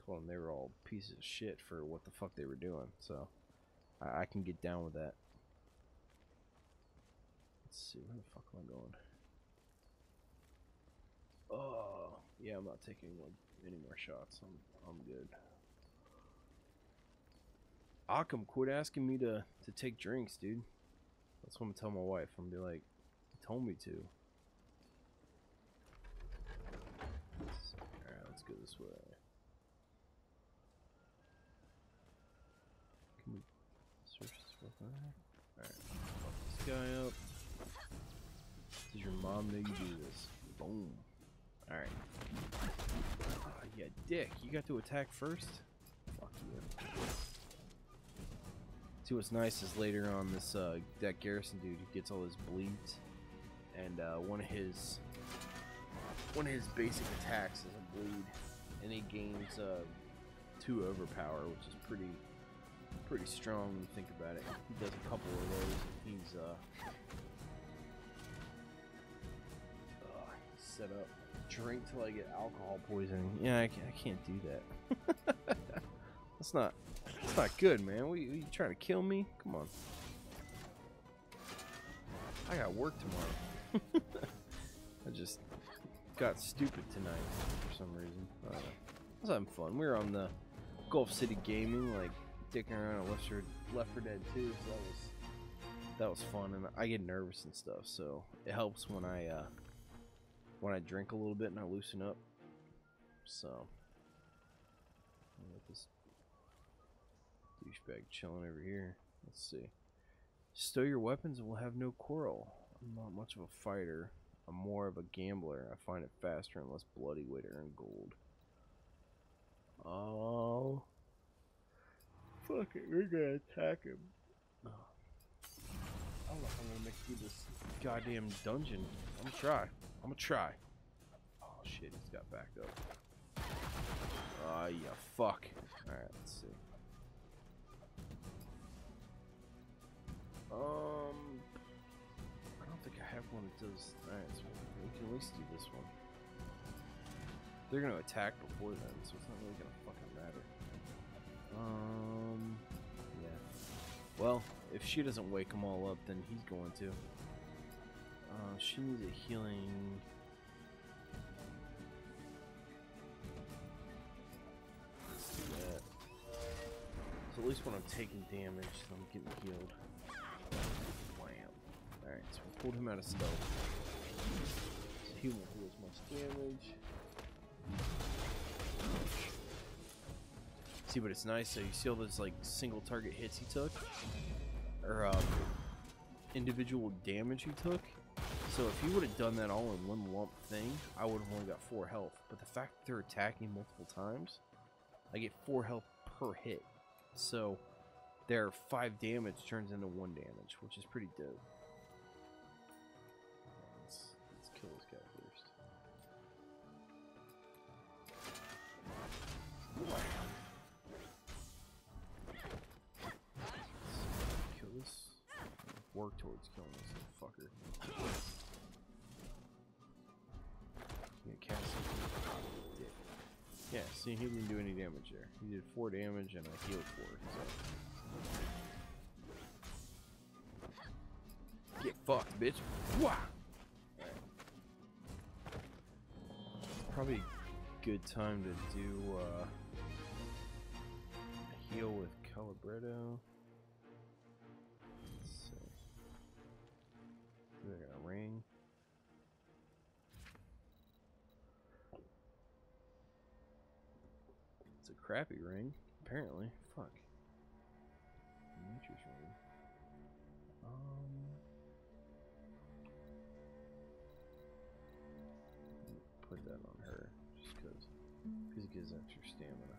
told them they were all pieces of shit for what the fuck they were doing. So I can get down with that. Let's see, where the fuck am I going? Oh, yeah, I'm not taking any more shots. I'm good. Occam, quit asking me to take drinks, dude. That's what I'm gonna tell my wife. I'm gonna be like, you told me to. Alright, let's go this way. Can we search this real quick? Alright, fuck this guy up. Does your mom know you do this? Boom. Alright. Oh, yeah, dick. You got to attack first? Fuck you. See, what's nice is later on this that Garrison dude, he gets all his bleeds, and one of his basic attacks is a bleed, and he gains 2 overpower, which is pretty strong when you think about it. He does a couple of those, and he's set up. Drink till I get alcohol poisoning. Yeah, I can't do that. That's not good, man. You trying to kill me? Come on. I got work tomorrow. I just got stupid tonight for some reason. I don't know. I was having fun. We were on the Gulf City Gaming, like dicking around at Left 4 Dead 2, so that was fun. And I get nervous and stuff, so it helps when I drink a little bit and I loosen up. So let this douchebag chilling over here. Let's see. Stow your weapons and we'll have no quarrel. I'm not much of a fighter. I'm more of a gambler. I find it faster and less bloody way to earn gold. Oh. Fuck it. We're gonna attack him. Oh. I don't know if I'm gonna make it through this goddamn dungeon. I'm gonna try. Oh shit, he's got back up. Yeah, fuck. Alright, let's see. I don't think I have one that does. Alright, so we can at least do this one. They're gonna attack before then, so it's not really gonna fucking matter. Yeah. Well, if she doesn't wake them all up, then he's going to. She needs a healing. Let's do that. So at least when I'm taking damage, I'm getting healed. Wham. Alright, so we pulled him out of stealth. So he won't do as much damage. See, but it's nice. So you see all those like single target hits he took, or individual damage he took. So if he would have done that all in one lump thing, I would have only got 4 health. But the fact that they're attacking multiple times, I get 4 health per hit. So their 5 damage turns into 1 damage, which is pretty dope. Let's kill this guy first. Kill this. Work towards killing this little fucker. Yeah, see, he didn't do any damage there. He did 4 damage and I healed 4. So Get fucked, bitch. Wah! Probably a good time to do a heal with Calibretto. Let's see. They're gonna ring. It's a crappy ring, apparently. Fuck. Nature's ring. Put that on her, just because it gives extra stamina.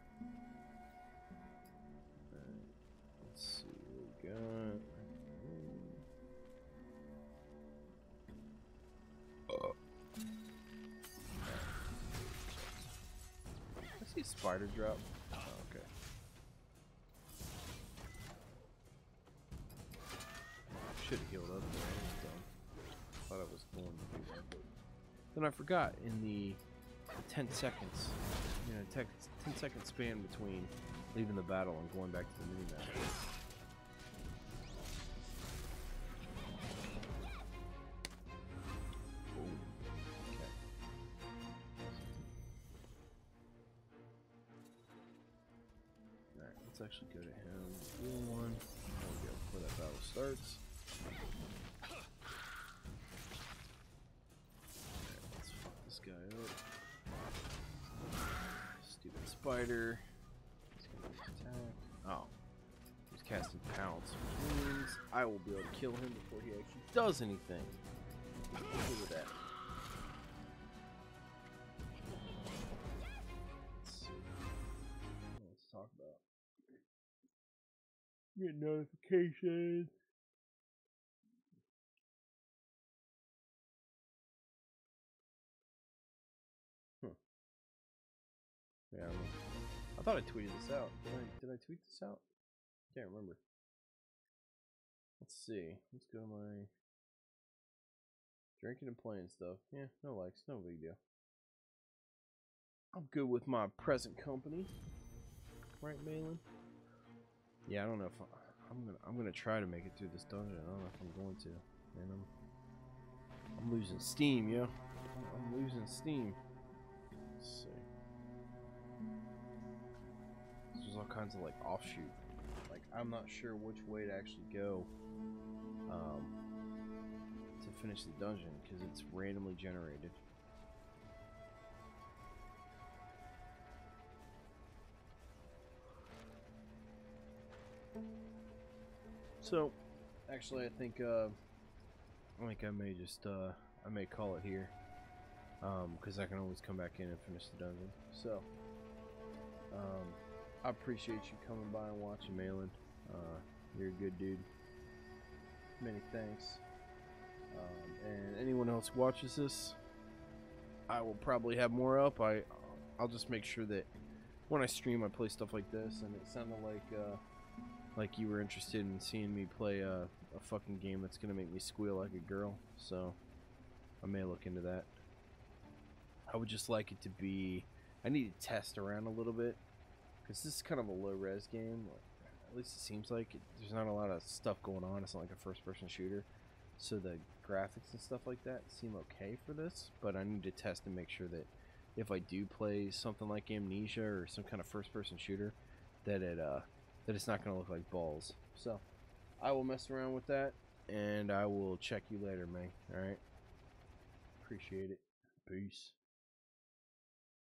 Alright, let's see what we got. I see a spider drop. Oh, okay. Should have healed up there. I was dumb. Thought I was going to do that, but then I forgot in the 10 seconds, 10-second span between leaving the battle and going back to the mini map. Okay. Alright, let's actually go to him. Blue one. There we go, before that battle starts. Guy up. Stupid spider. He's gonna attack. Oh. He's casting pounce, which means I will be able to kill him before he actually does anything. Look at that. Let's see. Let's talk about. Get notifications. Yeah, I don't know. I thought I tweeted this out. Did I tweet this out? Can't remember. Let's see. Let's go to my drinking and playing stuff. Yeah, no likes, no big deal. I'm good with my present company, right, Malin? Yeah, I don't know if I'm gonna try to make it through this dungeon. I don't know if I'm going to, man. I'm losing steam, yo. I'm losing steam. Let's see. There's all kinds of like offshoot. Like I'm not sure which way to actually go to finish the dungeon because it's randomly generated. So, actually, I think I may just I may call it here because I can always come back in and finish the dungeon. So. I appreciate you coming by and watching, Malin. You're a good dude. Many thanks. And anyone else who watches this, I will probably have more up. I'll just make sure that when I stream, I play stuff like this. And it sounded like you were interested in seeing me play a fucking game that's gonna make me squeal like a girl. So I may look into that. I would just like it to be. I need to test around a little bit. Because this is kind of a low-res game, at least it seems like. There's not a lot of stuff going on. It's not like a first-person shooter. So the graphics and stuff like that seem okay for this. But I need to test and make sure that if I do play something like Amnesia or some kind of first-person shooter, that it's not going to look like balls. So I will mess around with that, and I will check you later, man. Alright? Appreciate it. Peace.